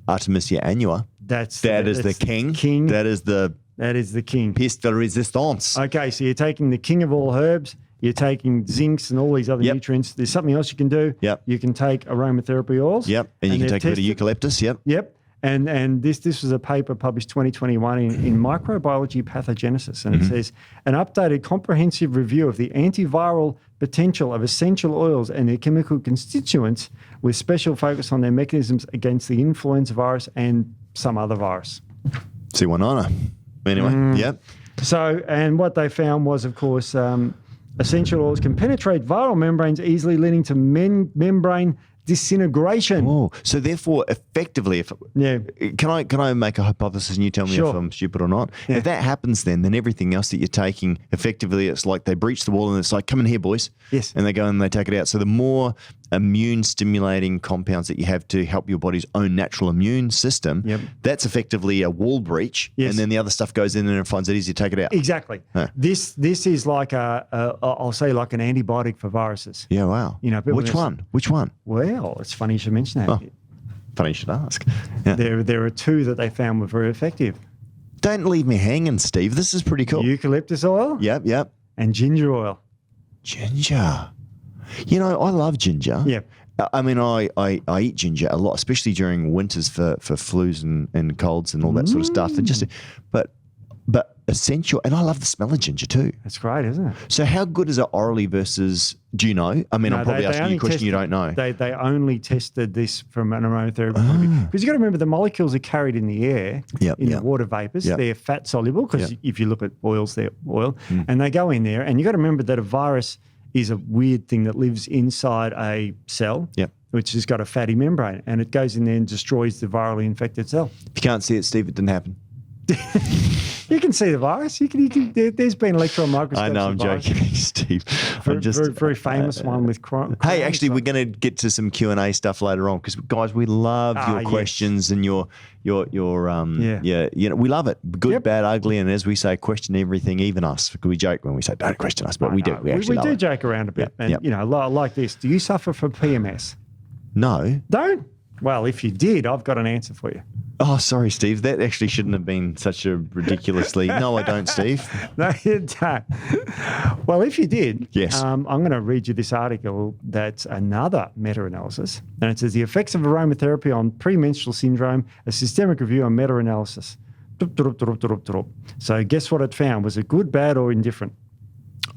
Artemisia annua. That is the king. That is the king. pièce de résistance. Okay, so you're taking the king of all herbs. You're taking zincs and all these other Yep. nutrients. There's something else you can do. Yep. You can take aromatherapy oils. Yep. And you can they're take a bit of tested. eucalyptus. Yep. Yep. And this was a paper published 2021 in Microbiology Pathogenesis. And it says, an updated comprehensive review of the antiviral potential of essential oils and their chemical constituents with special focus on their mechanisms against the influenza virus and some other virus. C19er. Anyway, yep. So, and what they found was, of course, essential oils can penetrate viral membranes easily, leading to membrane disintegration. Oh, so therefore, effectively, can I make a hypothesis and you tell me Sure. if I'm stupid or not? Yeah. If that happens, then everything else that you're taking, effectively, it's like they breach the wall and it's like, come in here, boys. Yes. And they go and they take it out. So the more immune stimulating compounds that you have to help your body's own natural immune system, Yep. that's effectively a wall breach. Yes. And then the other stuff goes in and it finds it easy to take it out. Exactly. Huh. This is like I'll say like an antibiotic for viruses. Yeah, wow. but Which one? Which one? Well, it's funny you should mention that. Oh. Funny you should ask. Yeah. There are 2 that they found were very effective. Don't leave me hanging, Steve. This is pretty cool. Eucalyptus oil Yep. and ginger oil. Ginger. I love ginger. Yeah. I mean, I eat ginger a lot, especially during winters for flus and colds and all that sort of stuff. And but essential, and I love the smell of ginger too. That's great, isn't it? So how good is it orally versus, do you know? I mean, I'm probably asking you a question you don't know. They only tested this from an aromatherapy point of view. Because you've got to remember the molecules are carried in the air, in the water vapors. Yep. They're fat soluble because Yep. if you look at oils, they're oil. And they go in there. And you've got to remember that a virus is a weird thing that lives inside a cell, Yep. which has got a fatty membrane. And it goes in there and destroys the virally infected cell. If you can't see it, Steve, it didn't happen. You can see the virus. There's been electron microscopes. I know, I'm of viruses. joking, Steve. Very famous one with Hey, actually, we're going to get to some Q&A stuff later on because, guys, we love your questions and your we love it. Good, bad, ugly, and as we say, question everything, even us. We joke when we say don't question us, but we do. We actually do love it. joke around a bit. Yep. And, like this. Do you suffer from PMS? No. Don't? Well, if you did, I've got an answer for you. Oh, sorry, Steve. That actually shouldn't have been such a ridiculously. No, I don't, Steve. No, you don't. Well, if you did, yes. I'm going to read you this article that's another meta-analysis. And it says, the effects of aromatherapy on premenstrual syndrome, a systemic review and meta-analysis. So guess what it found? Was it good, bad, or indifferent?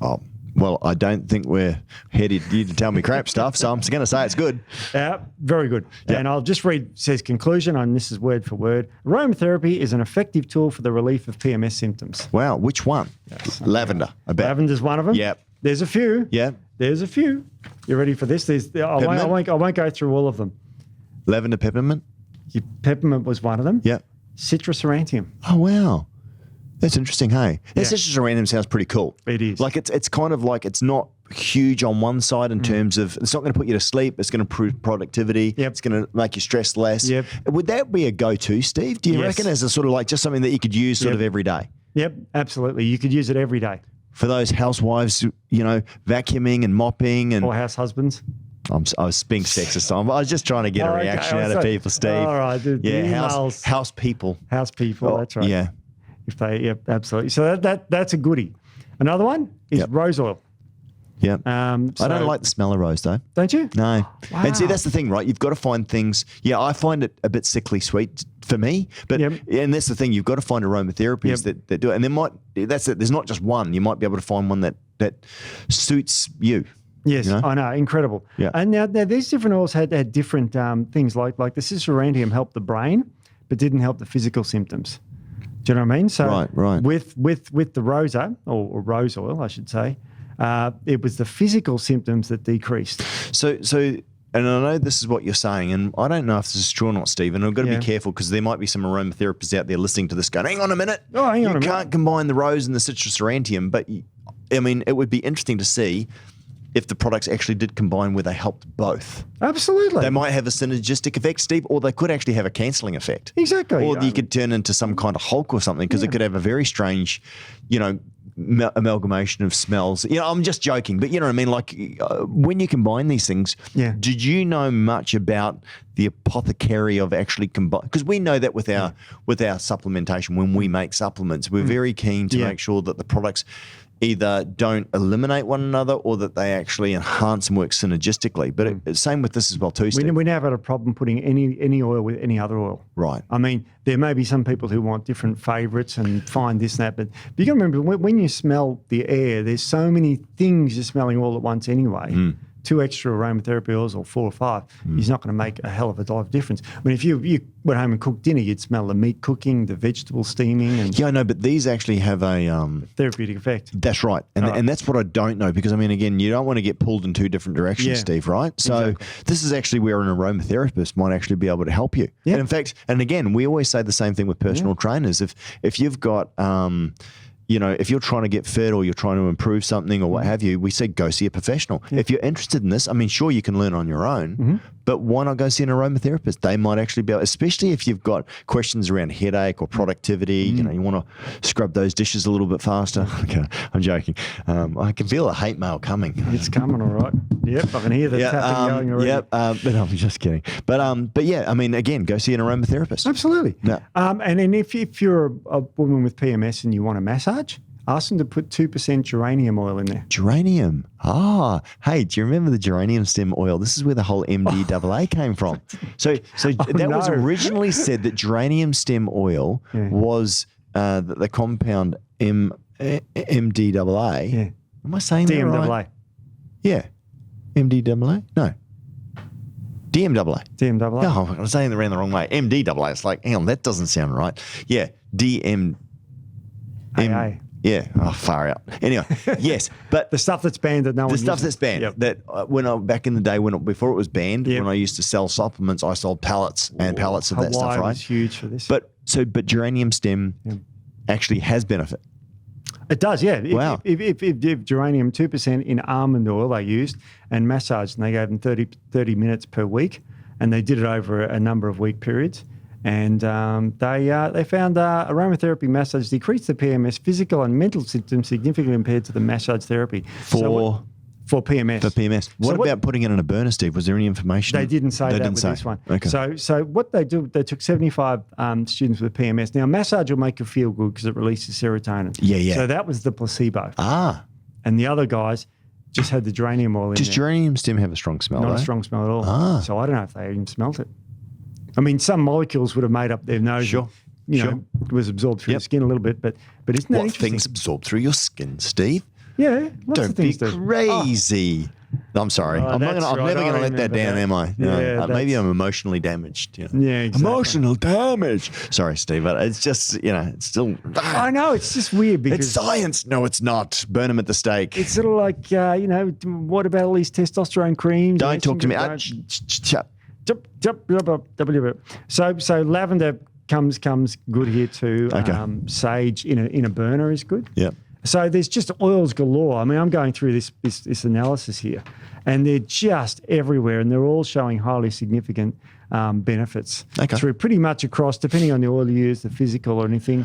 Oh, well, I don't think we're headed you to tell me crap stuff, so I'm going to say it's good. Very good. Yep. And I'll just read, says conclusion, and this is word for word. Aromatherapy is an effective tool for the relief of PMS symptoms. Wow, which one? Yes. Lavender, I bet. Lavender's one of them. Yep. There's a few. Yep. There's a few. You ready for this? I won't go through all of them. Lavender, peppermint. Peppermint was one of them. Yeah. Citrus aurantium. Oh wow, that's interesting. Hey, Yeah. citrus aurantium sounds pretty cool. It is. Like it's kind of like it's not huge on one side in terms of it's not going to put you to sleep. It's going to improve productivity. Yep. It's going to make you stress less. Yep. Would that be a go-to, Steve? Do you Yes. reckon as a sort of like just something that you could use sort of every day? Yep, absolutely. You could use it every day. For those housewives, vacuuming and mopping and Or house husbands. I was being sexist. I was just trying to get a Okay, reaction out of people, Steve. All right. The emails. house people. House people, that's right. Yeah. Absolutely. So that's a goodie. Another one is rose oil. Yeah. I I don't like the smell of rose though. Don't you? No. Wow. And see, that's the thing, right? You've got to find things. Yeah, I find it a bit sickly sweet for me. But and that's the thing, you've got to find aromatherapies that do it. And that's it. There's not just one. You might be able to find one that suits you. Yes, You know? I know, incredible. Yeah. And now these different oils had different things like the citrus aurantium helped the brain, but didn't help the physical symptoms. Do you know what I mean? So Right. with the rosa or rose oil, I should say, it was the physical symptoms that decreased. So, and I know this is what you're saying, and I don't know if this is true or not, Stephen. I've got to be careful because there might be some aromatherapists out there listening to this going, hang on a minute. Oh, hang on a minute. You can't combine the rose and the citrus aurantium. But, I mean, it would be interesting to see if the products actually did combine where they helped both. Absolutely. They might have a synergistic effect, Steve, or they could actually have a cancelling effect. Exactly. Or you could turn into some kind of Hulk or something because it could have a very strange, amalgamation of smells. I'm just joking, but you know what I mean? Like when you combine these things, did you know much about the apothecary of actually combine? Because we know that with our supplementation, when we make supplements, we're very keen to make sure that the products either don't eliminate one another or that they actually enhance and work synergistically. But same with this as well too, Steve. We never had a problem putting any oil with any other oil. Right. I mean, there may be some people who want different favourites and find this and that, but you got to remember when you smell the air, there's so many things you're smelling all at once anyway. 2 extra aromatherapy oils or 4 or 5 is not going to make a hell of a lot of difference. I mean, if you went home and cooked dinner, you'd smell the meat cooking, the vegetable steaming. And yeah, I know, but these actually have a therapeutic effect. That's right. And that's what I don't know because, I mean, again, you don't want to get pulled in 2 different directions, Steve, right? So this is actually where an aromatherapist might actually be able to help you. Yeah. And in fact, and again, we always say the same thing with personal trainers. If you've got if you're trying to get fit or you're trying to improve something or what have you, we say go see a professional. If you're interested in this, I mean, sure, you can learn on your own, but why not go see an aromatherapist? They might actually be able, especially if you've got questions around headache or productivity, you want to scrub those dishes a little bit faster. Okay, I'm joking. I can feel a hate mail coming. It's coming, all right. Yep, I can hear the tapping going already. Yep, but I'm just kidding. But yeah, I mean, again, go see an aromatherapist. Absolutely. Yeah. And then if you're a woman with PMS and you want a massage, ask them to put 2% geranium oil in there. Geranium. Hey, do you remember the geranium stem oil? This is where the whole MDAA came from. So was originally said that geranium stem oil was the compound MDAA. Yeah. Am I saying that right? Yeah. MDAA? No. DMAA. DMAA. No, I'm saying it around the wrong way. MDAA. It's like, hang on, that doesn't sound right. Yeah. AA. Yeah, far out. Anyway, yes, but the stuff that's banned that no one the stuff that's banned that back in the day before it was banned, when I used to sell supplements, I sold pallets and pallets of that stuff. Right, was huge for this. But geranium stem actually has benefit. It does, yeah. Wow. If geranium 2% in almond oil they used and massaged, and they gave them 30 minutes per week, and they did it over a number of week periods. And they found aromatherapy massage decreased the PMS physical and mental symptoms significantly compared to the massage therapy. For PMS. For PMS. What about putting it in a burner, Steve? Was there any information? They didn't say that with this one. Okay. So what they do, they took 75 students with PMS. Now, massage will make you feel good because it releases serotonin. Yeah. So that was the placebo. And the other guys just had the geranium oil in there. Does geranium stem have a strong smell, Not a strong smell at all. So I don't know if they even smelt it. I mean, some molecules would have made up their nose. Sure. It was absorbed through the skin a little bit, but isn't that interesting? Things absorb through your skin, Steve? Yeah, lots Don't of things be crazy. I'm sorry. I'm never going to let that down, am I? Maybe I'm emotionally damaged. Yeah, exactly. Emotional damage. Sorry, Steve, but it's just, it's still... I know, it's just weird because... It's science. No, it's not. Burn them at the stake. It's sort of like, what about all these testosterone creams? Don't talk to me. So lavender comes good here too. Okay. Sage in a burner is good. Yeah. So there's just oils galore. I mean, I'm going through this analysis here, and they're just everywhere, and they're all showing highly significant benefits through pretty much across, depending on the oil you use, the physical or anything.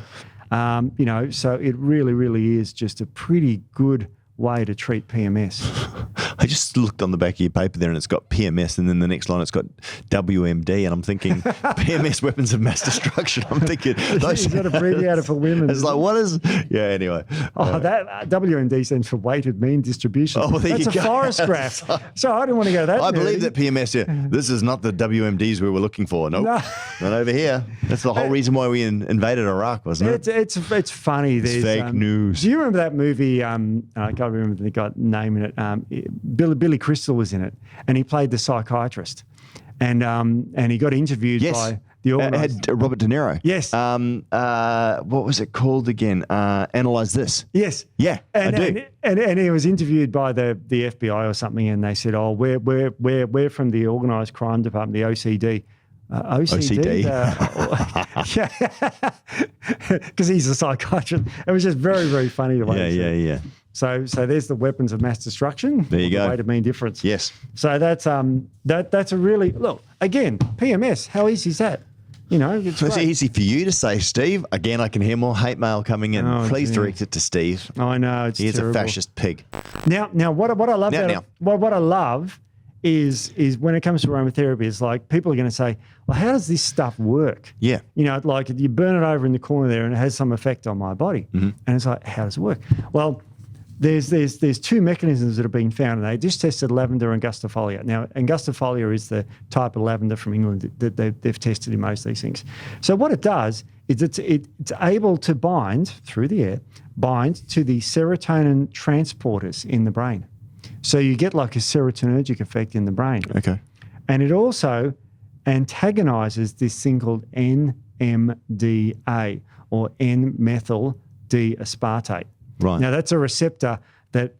So it really, really is just a pretty good way to treat PMS. I just looked on the back of your paper there and it's got PMS, and then the next line it's got WMD, and I'm thinking PMS, weapons of mass destruction. I'm thinking those. You've got to abbreviate it for women. It's like, what is? Yeah. Anyway. That WMD stands for weighted mean distribution. Oh, well, that's a forest graph. So I didn't want to go that. I believe that PMS. Yeah, this is not the WMDs we were looking for. Nope, not over here. That's the whole reason why we invaded Iraq, wasn't it? It's funny. It's fake news. Do you remember that movie? I can't remember the guy name in it. Billy Crystal was in it, and he played the psychiatrist, and he got interviewed by the organizer. It had Robert De Niro. Yes. What was it called again? Analyze This. Yes. Yeah, I do. And he was interviewed by the FBI or something, and they said, "Oh, we're from the organised crime department, the OCD." OCD. Because he's a psychiatrist. It was just very, very funny the way. Yeah. So there's the weapons of mass destruction. There you go. The way to mean difference. Yes. So that's a really look again. PMS. How easy is that? It's easy for you to say, Steve. Again, I can hear more hate mail coming in. Please direct it to Steve. I know it's He's terrible. a fascist pig. Now, what I love what I love is when it comes to aromatherapy, is like people are going to say, well, how does this stuff work? Yeah. Like you burn it over in the corner there and it has some effect on my body. Mm-hmm. And it's like, how does it work? Well, there's two mechanisms that have been found, and they just tested lavender and angustifolia. Now, angustifolia is the type of lavender from England that they've tested in most of these things. So what it does is it's able to bind through the air, bind to the serotonin transporters in the brain. So you get like a serotonergic effect in the brain. Okay. And it also antagonizes this thing called NMDA, or N-methyl D-aspartate. Right. Now, that's a receptor that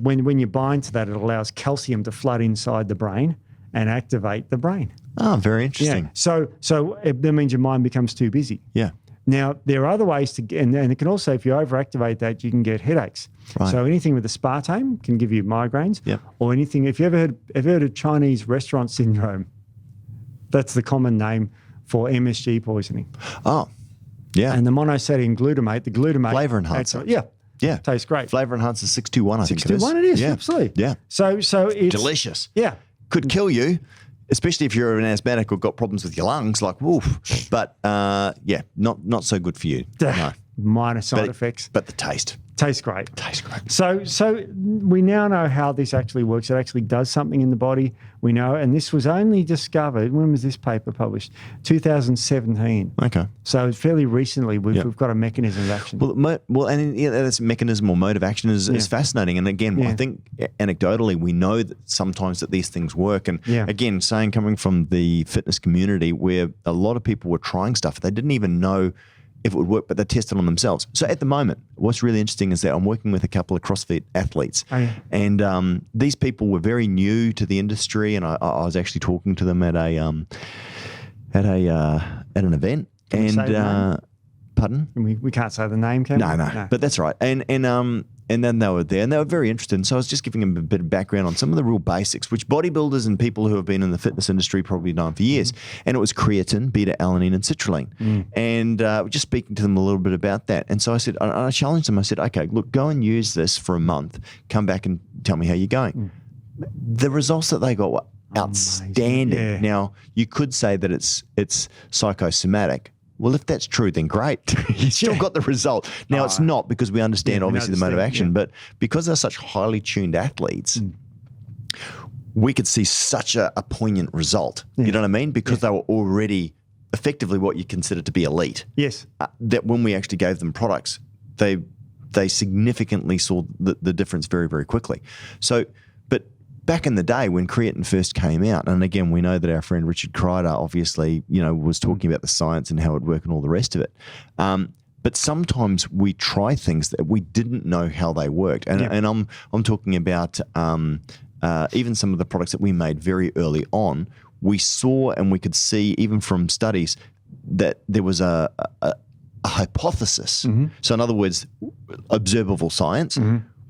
when you bind to that, it allows calcium to flood inside the brain and activate the brain. Oh, very interesting. Yeah. So that means your mind becomes too busy. Yeah. Now, there are other ways to, and it can also, if you overactivate that, you can get headaches. Right. So anything with aspartame can give you migraines. Yep. Or anything, if you ever heard of Chinese restaurant syndrome, that's the common name for MSG poisoning. Oh, yeah. And the monosodium glutamate, the glutamate. Flavor enhancer. Yeah. Tastes great. Flavor enhancer 621, I think it is. 621 it is, Yeah. absolutely. Yeah. So it's delicious. Yeah. Could kill you, especially if you're an asthmatic or got problems with your lungs, like woof. But not so good for you. No. Minor side effects. But the taste. Tastes great. Tastes great. So we now know how this actually works. It actually does something in the body. We know, and this was only discovered, when was this paper published? 2017. Okay. So fairly recently, we've got a mechanism of action. And this mechanism or mode of action is fascinating. And again, I think anecdotally, we know that sometimes that these things work. And again, coming from the fitness community, where a lot of people were trying stuff, they didn't even know if it would work, but they tested on themselves. So at the moment, what's really interesting is that I'm working with a couple of CrossFit athletes, and these people were very new to the industry, and I was actually talking to them at an event. Can we say the name? Pardon? We can't say the name, can we? No, but that's right. And then they were there, and they were very interested. And so I was just giving them a bit of background on some of the real basics, which bodybuilders and people who have been in the fitness industry probably known for years. And it was creatine, beta-alanine, and citrulline. And just speaking to them a little bit about that. And so I said, I challenged them. I said, okay, look, go and use this for a month. Come back and tell me how you're going. The results that they got were outstanding. Yeah. Now, you could say that it's psychosomatic. Well, if that's true, then great. You still got the result. Now, it's not, because we understand, obviously, the mode of action, but because they're such highly tuned athletes, we could see such a poignant result. You know what I mean? Because they were already effectively what you consider to be elite. Yes. That when we actually gave them products, they significantly saw the difference very, very quickly. So, but back in the day when creatine first came out, and again, we know that our friend Richard Kreider obviously, was talking about the science and how it worked and all the rest of it. But sometimes we try things that we didn't know how they worked. And I'm talking about even some of the products that we made very early on. we saw and we could see even from studies that there was a hypothesis. So in other words, observable science.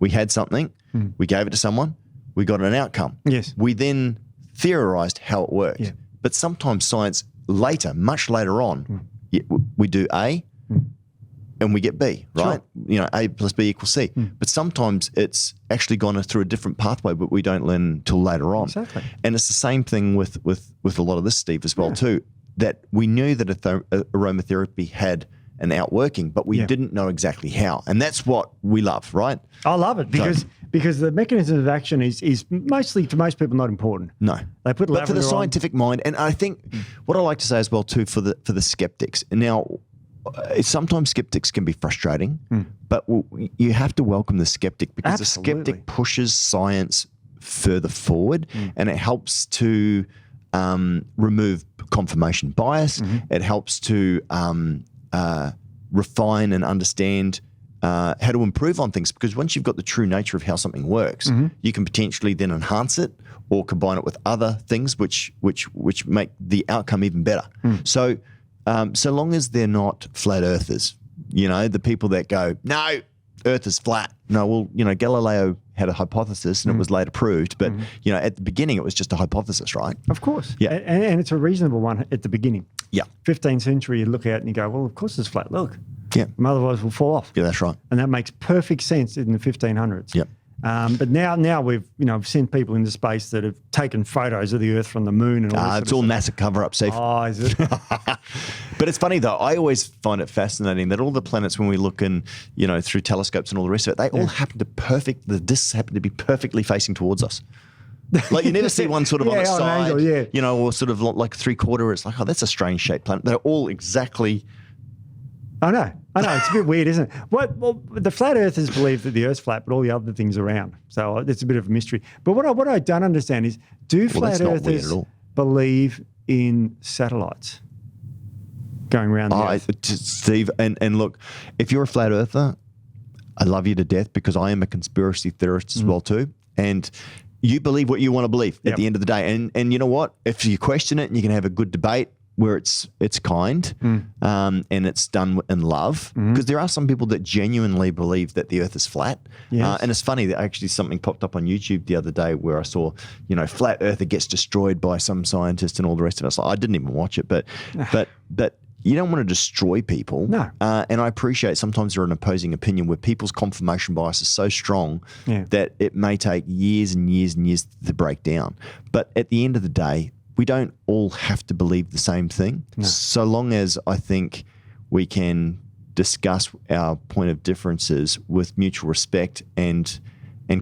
We had something, we gave it to someone, we got an outcome. Yes. We then theorized how it worked. Yeah. But sometimes science later, much later on, we do A and we get B, right? Sure. A plus B equals C. But sometimes it's actually gone through a different pathway, but we don't learn until later on. Exactly. And it's the same thing with a lot of this, Steve, as well too, that we knew that aromatherapy had an outworking, but we didn't know exactly how. And that's what we love, right? I love it because the mechanism of action is mostly, to most people, not important. No. They put but for the lavender on. scientific mind, and I think what I like to say as well too for the skeptics. Now, sometimes skeptics can be frustrating, but you have to welcome the skeptic because Absolutely. the skeptic pushes science further forward and it helps to remove confirmation bias. It helps to refine and understand how to improve on things, because once you've got the true nature of how something works, you can potentially then enhance it or combine it with other things which make the outcome even better. So long as they're not flat earthers, the people that go, no, Earth is flat. No, well, Galileo had a hypothesis and it was later proved, but at the beginning it was just a hypothesis, right? Of course. Yeah. And it's a reasonable one at the beginning. Yeah. 15th century, you look out and you go, well, of course it's flat. Look. Yeah. Otherwise we'll fall off. Yeah, that's right. And that makes perfect sense in the 1500s. Yep. But now we've sent people into space that have taken photos of the Earth from the moon and all this. It's all NASA cover-up, Steve. Oh, is it? But it's funny though. I always find it fascinating that all the planets, when we look in, through telescopes and all the rest of it, they all happen to the discs happen to be perfectly facing towards us. Like you never see one sort of on its on an side, angle, or sort of like 3/4. It's like, oh, that's a strange shaped planet. They're all exactly. I know. It's a bit weird, isn't it? Well, the flat earthers believe that the Earth's flat, but all the other things around. So it's a bit of a mystery. But what I don't understand is, do flat earthers believe in satellites going around the Earth? Steve, and look, if you're a flat earther, I love you to death because I am a conspiracy theorist as well too. And you believe what you want to believe at the end of the day. And you know what? If you question it and you can have a good debate where it's kind and it's done in love, because there are some people that genuinely believe that the Earth is flat. Yes. And it's funny that actually something popped up on YouTube the other day where I saw, flat earther gets destroyed by some scientist and all the rest of it. I didn't even watch it, but you don't want to destroy people. No. And I appreciate sometimes they're an opposing opinion where people's confirmation bias is so strong that it may take years and years and years to break down. But at the end of the day, we don't all have to believe the same thing. No. So long as I think we can discuss our point of differences with mutual respect and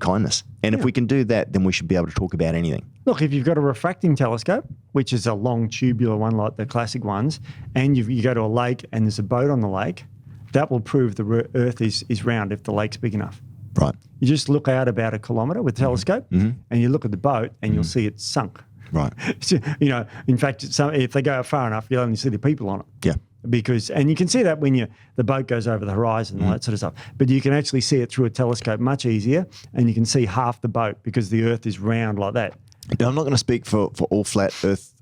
kindness. And if we can do that, then we should be able to talk about anything. Look, if you've got a refracting telescope, which is a long tubular one like the classic ones, and you go to a lake and there's a boat on the lake, that will prove the Earth is round if the lake's big enough. Right. You just look out about 1 kilometre with a telescope and you look at the boat and you'll see it's sunk. Right. So, in fact, if they go far enough, you'll only see the people on it. Yeah. And you can see that when the boat goes over the horizon and all that sort of stuff. But you can actually see it through a telescope much easier, and you can see half the boat because the Earth is round like that. Now, I'm not going to speak for all flat Earth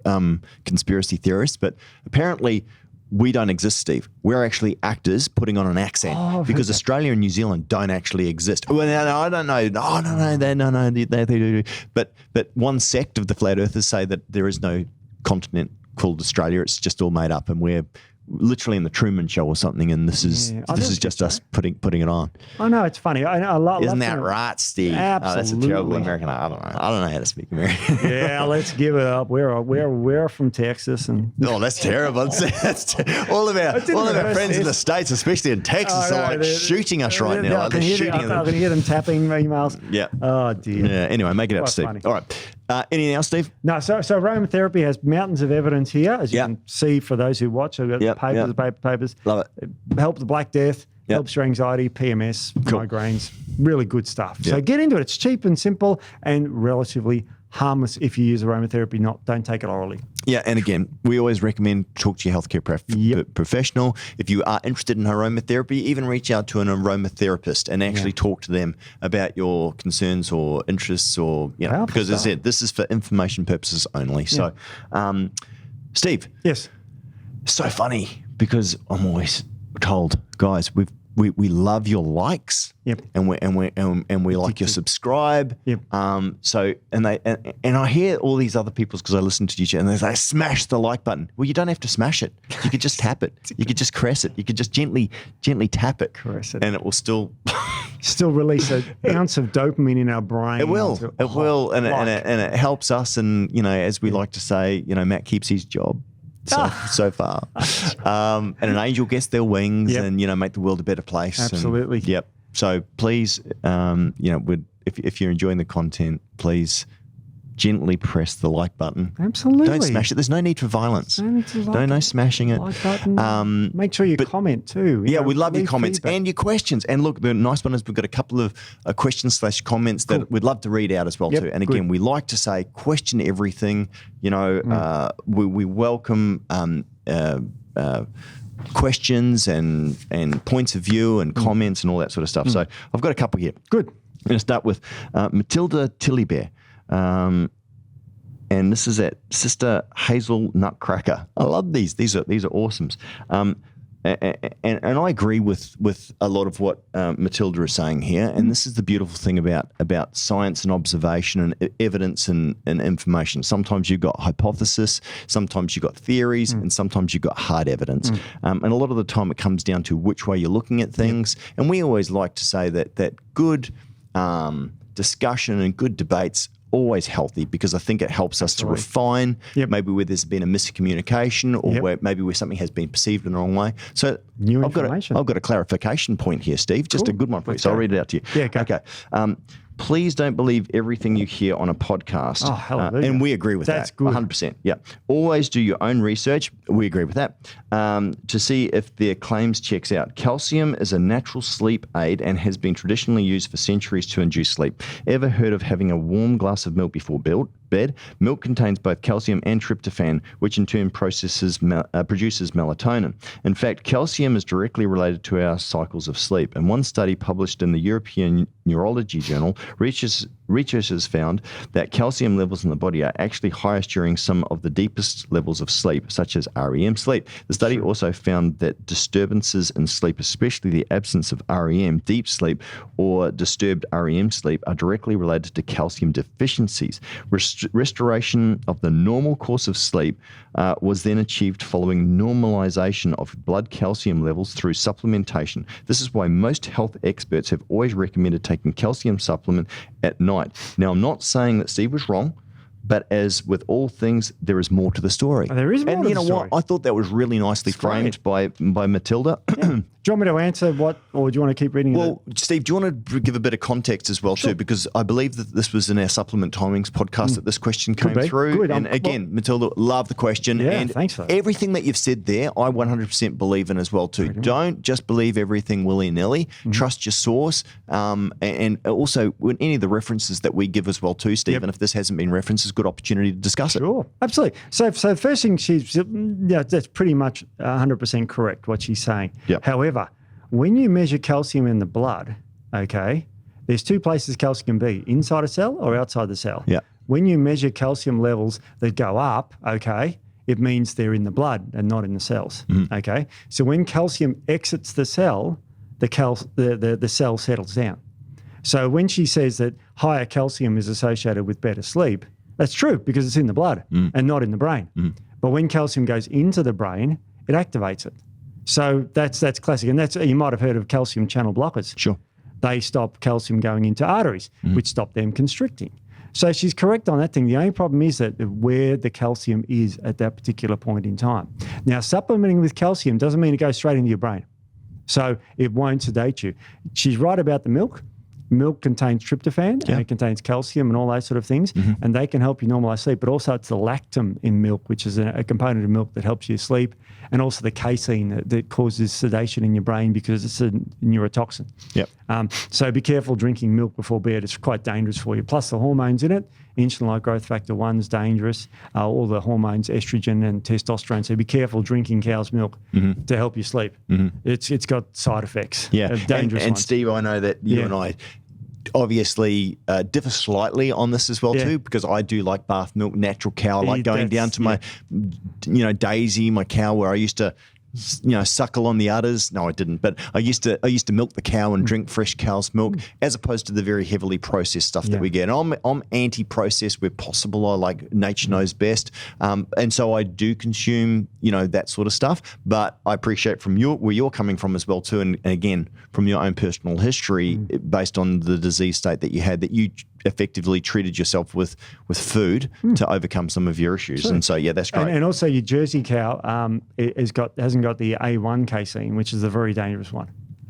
conspiracy theorists, but apparently we don't exist, Steve. We're actually actors putting on an accent because Australia and New Zealand don't actually exist. Well, no, I don't know. They do. But one sect of the flat earthers say that there is no continent called Australia. It's just all made up, and we're literally in the Truman Show or something, and this is just us putting it on. I know, it's funny. I love Isn't that right, Steve? Absolutely. Oh, that's a terrible American. I don't know how to speak American. Yeah, let's give it up. We're from Texas, and that's terrible. All of our friends in the States, especially in Texas, are like shooting us right now. I can hear them tapping emails. Yeah. Oh dear. Yeah. Anyway, make it up, Steve. Funny. All right. Anything else, Steve? No. So aromatherapy has mountains of evidence here, as you can see for those who watch. I've got papers. Love it. Help the Black Death. Helps your anxiety, PMS, migraines. Really good stuff. So get into it. It's cheap and simple and relatively harmless if you use aromatherapy. Don't take it orally. Yeah, and again, we always recommend talk to your healthcare professional. If you are interested in aromatherapy, even reach out to an aromatherapist and actually talk to them about your concerns or interests, or because as I said, this is for information purposes only. So, Steve. Yes. So funny because I'm always told, guys, we love your likes, and we like your subscribe. So I hear all these other people's, because I listen to you, and they say smash the like button. Well, you don't have to smash it. You could just tap it. You could just caress it. You could just gently tap it, caress it, and it will still release an ounce of dopamine in our brain. It will, and it helps us. And as we like to say, Matt keeps his job. So far. And an angel gets their wings and, make the world a better place. Absolutely. And, so please, if you're enjoying the content, please gently press the like button. Absolutely. Don't smash it. There's no need for violence. No smashing it. Like button. Make sure you comment too. We love your comments and your questions. And look, the nice one is we've got a couple of questions/comments that we'd love to read out as well too. And again, we like to say question everything. We welcome questions and points of view and comments and all that sort of stuff. So I've got a couple here. Good. I'm going to start with Matilda Tillybear. And this is at Sister Hazel Nutcracker. I love these. These are awesomes. And I agree with a lot of what Matilda is saying here. And this is the beautiful thing about science and observation and evidence and information. Sometimes you've got hypothesis, sometimes you've got theories, and sometimes you've got hard evidence. And a lot of the time it comes down to which way you're looking at things. And we always like to say that good discussion and good debates always healthy, because I think it helps us to refine maybe where there's been a miscommunication or where something has been perceived in the wrong way. So I've got a clarification point here, Steve, just a good one for you. So I'll read it out to you. Yeah, go. Okay. Please don't believe everything you hear on a podcast. Oh, hallelujah. And we agree with That's that. good. 100%. Yeah. Always do your own research. We agree with that. To see if their claims checks out. Calcium is a natural sleep aid and has been traditionally used for centuries to induce sleep. Ever heard of having a warm glass of milk before bed? Milk contains both calcium and tryptophan, which in turn produces melatonin. In fact, calcium is directly related to our cycles of sleep. And one study published in the European Neurology Journal, researchers found that calcium levels in the body are actually highest during some of the deepest levels of sleep, such as REM sleep. The study also found that disturbances in sleep, especially the absence of REM, deep sleep, or disturbed REM sleep, are directly related to calcium deficiencies. Restoration of the normal course of sleep was then achieved following normalization of blood calcium levels through supplementation. This is why most health experts have always recommended taking calcium supplement at night. Now, I'm not saying that Steve was wrong, but as with all things, there is more to the story. There is more to the story. And you know what? I thought that was really nicely framed by Matilda. Do you want me to answer or do you want to keep reading it? Well, Steve, do you want to give a bit of context as well too? Because I believe that this was in our Supplement Timings podcast that this question came through. Good. And again, Matilda, love the question. Yeah, and thanks for that. Everything that you've said there, I 100% believe in as well too. Don't just believe everything willy-nilly. Trust your source. And also, when any of the references that we give as well too, Steve, and if this hasn't been referenced, it's a good opportunity to discuss it. Sure, absolutely. So first thing, that's pretty much 100% correct what she's saying. Yep. However, when you measure calcium in the blood, okay, there's two places calcium can be, inside a cell or outside the cell. Yeah. When you measure calcium levels that go up, okay, it means they're in the blood and not in the cells, okay? So when calcium exits the cell, the cell settles down. So when she says that higher calcium is associated with better sleep, that's true because it's in the blood and not in the brain. But when calcium goes into the brain, it activates it. So that's classic. And you might have heard of calcium channel blockers. Sure. They stop calcium going into arteries, which stop them constricting. So she's correct on that thing. The only problem is that where the calcium is at that particular point in time. Now, supplementing with calcium doesn't mean it goes straight into your brain. So it won't sedate you. She's right about the milk. milk contains tryptophan and it contains calcium and all those sort of things, and they can help you normalize sleep. But also it's the lactam in milk, which is a component of milk that helps you sleep, and also the casein that causes sedation in your brain because it's a neurotoxin. Yep. So be careful drinking milk before bed. It's quite dangerous for you. Plus the hormones in it, insulin-like growth factor 1 is dangerous, all the hormones, estrogen and testosterone. So be careful drinking cow's milk to help you sleep. It's got side effects. Yeah, dangerous and ones. Steve, I know that you and I obviously differ slightly on this as well too, because I do like bath milk, natural cow. I like going down to my, Daisy, my cow, where I used to, suckle on the udders. No, I didn't, but I used to milk the cow and drink fresh cow's milk, as opposed to the very heavily processed stuff that we get. And I'm anti-processed where possible. I like nature knows best, and so I do consume, that sort of stuff. But I appreciate from where you're coming from as well too, and again from your own personal history, based on the disease state that you had, that you effectively treated yourself with food to overcome some of your issues. And so, that's great. And also your Jersey cow hasn't got the A1 casein, which is a very dangerous one.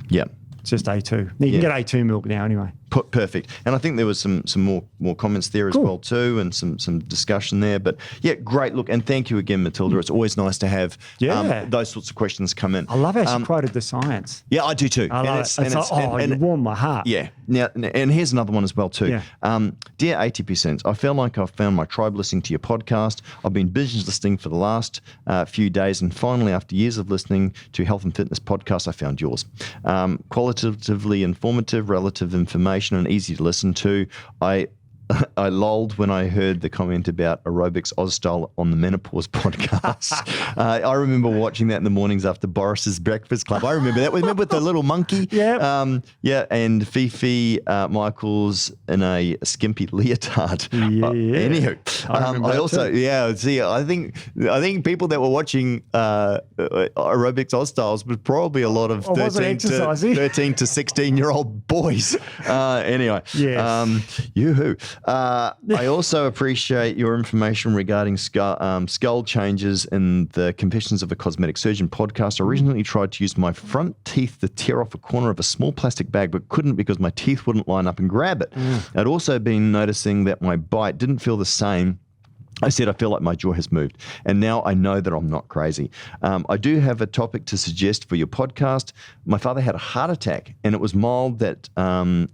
Yeah. It's just A2. You can get A2 milk now anyway. Perfect. And I think there was some more comments there as well too, and some discussion there. But great. Look, and thank you again, Matilda. It's always nice to have those sorts of questions come in. I love how she quoted the science. Yeah, I do too. I love it. You warm my heart. Yeah. Now, and here's another one as well too. Yeah. Dear ATP Sense, I feel like I've found my tribe listening to your podcast. I've been binge listening for the last few days, and finally, after years of listening to health and fitness podcasts, I found yours. Qualitatively informative, relative information, and easy to listen to. I lolled when I heard the comment about Aerobics Oz Style on the Menopause podcast. I remember watching that in the mornings after Boris's Breakfast Club. I remember that. Remember with the little monkey? And Fifi Michaels in a skimpy leotard. Anywho, I think people that were watching Aerobics Oz Styles was probably a lot of 13 to 16-year-old boys. Anyway, yoo-hoo. I also appreciate your information regarding skull changes in the Confessions of a Cosmetic Surgeon podcast. I originally tried to use my front teeth to tear off a corner of a small plastic bag, but couldn't because my teeth wouldn't line up and grab it. I'd also been noticing that my bite didn't feel the same. I said, I feel like my jaw has moved, and now I know that I'm not crazy. I do have a topic to suggest for your podcast. My father had a heart attack, and it was mild that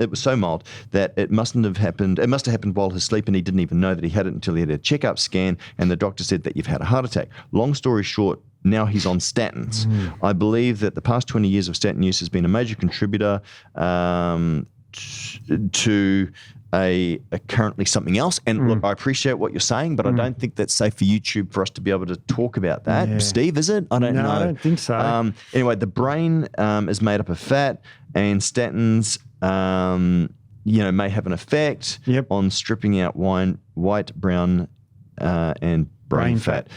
it was so mild that it mustn't have happened. It must have happened while his sleep, and he didn't even know that he had it until he had a checkup scan, and the doctor said that you've had a heart attack. Long story short, now he's on statins. I believe that the past 20 years of statin use has been a major contributor to currently something else. And look, I appreciate what you're saying, but I don't think that's safe for YouTube for us to be able to talk about that. Yeah. Steve, is it? I don't know. No, I don't think so. Anyway, the brain is made up of fat, and statins, may have an effect on stripping out white, brown, and brain fat.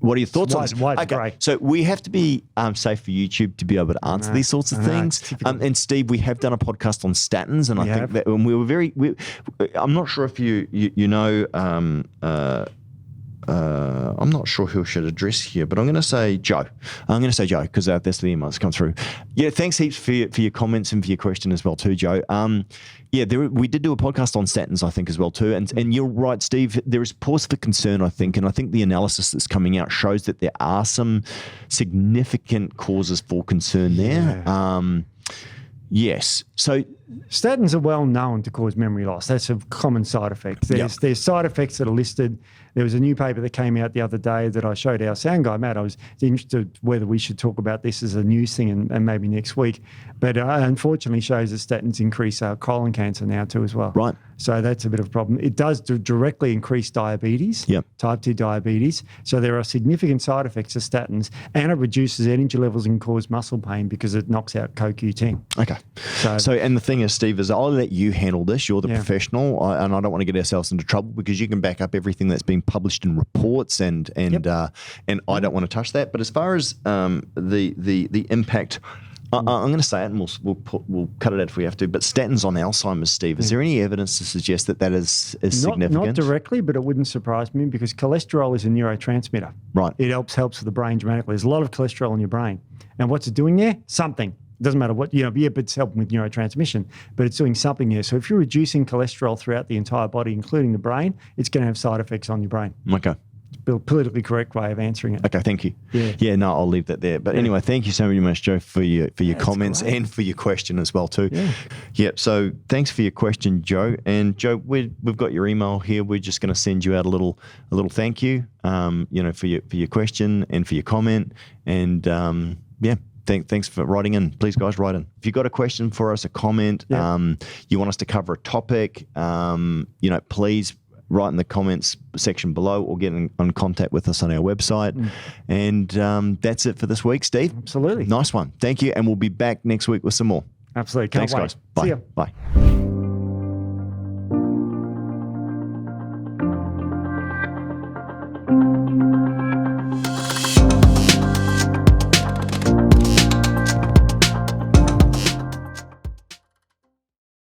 What are your thoughts on this? Okay, so we have to be safe for YouTube to be able to answer these sorts of things. And Steve, we have done a podcast on statins, and I think that when we were I'm not sure if you know. I'm not sure who I should address here, but I'm going to say Joe. Because that's the email that's come through. Yeah, thanks heaps for your comments and for your question as well too, Joe. We did do a podcast on statins, I think, as well too. And you're right, Steve. There is pause for concern, I think, and I think the analysis that's coming out shows that there are some significant causes for concern there. Yes. So statins are well known to cause memory loss. That's a common side effect. There's side effects that are listed. There was a new paper that came out the other day that I showed our sound guy, Matt. I was interested whether we should talk about this as a news thing and maybe next week. But unfortunately shows that statins increase colon cancer now too as well. Right. So that's a bit of a problem. It does directly increase diabetes, type 2 diabetes. So there are significant side effects of statins, and it reduces energy levels and cause muscle pain because it knocks out CoQ10. Okay. So and the thing is, Steve, is I'll let you handle this. You're the professional, and I don't want to get ourselves into trouble because you can back up everything that's been published in reports, and I don't want to touch that. But as far as the impact, I'm going to say it, and we'll cut it out if we have to. But statins on Alzheimer's, Steve, is there any evidence to suggest that is significant? Not directly, but it wouldn't surprise me because cholesterol is a neurotransmitter. Right. It helps with the brain dramatically. There's a lot of cholesterol in your brain, and what's it doing there? Something. doesn't matter what, but it's helping with neurotransmission, but it's doing something there. So if you're reducing cholesterol throughout the entire body, including the brain, it's going to have side effects on your brain. Okay. Politically correct way of answering it. Okay, thank you. Yeah. No, I'll leave that there. But anyway, thank you so very much, Joe, for your comments great. and for your question as well too. Yeah. So thanks for your question, Joe. And Joe, we've got your email here. We're just going to send you out a little thank you, for your question and for your comment. And thanks for writing in. Please, guys, write in. If you've got a question for us, a comment, you want us to cover a topic, please write in the comments section below or get in contact with us on our website. And that's it for this week, Steve. Absolutely. Nice one. Thank you. And we'll be back next week with some more. Absolutely. Thanks, Can't guys. wait. Bye. See ya. Bye.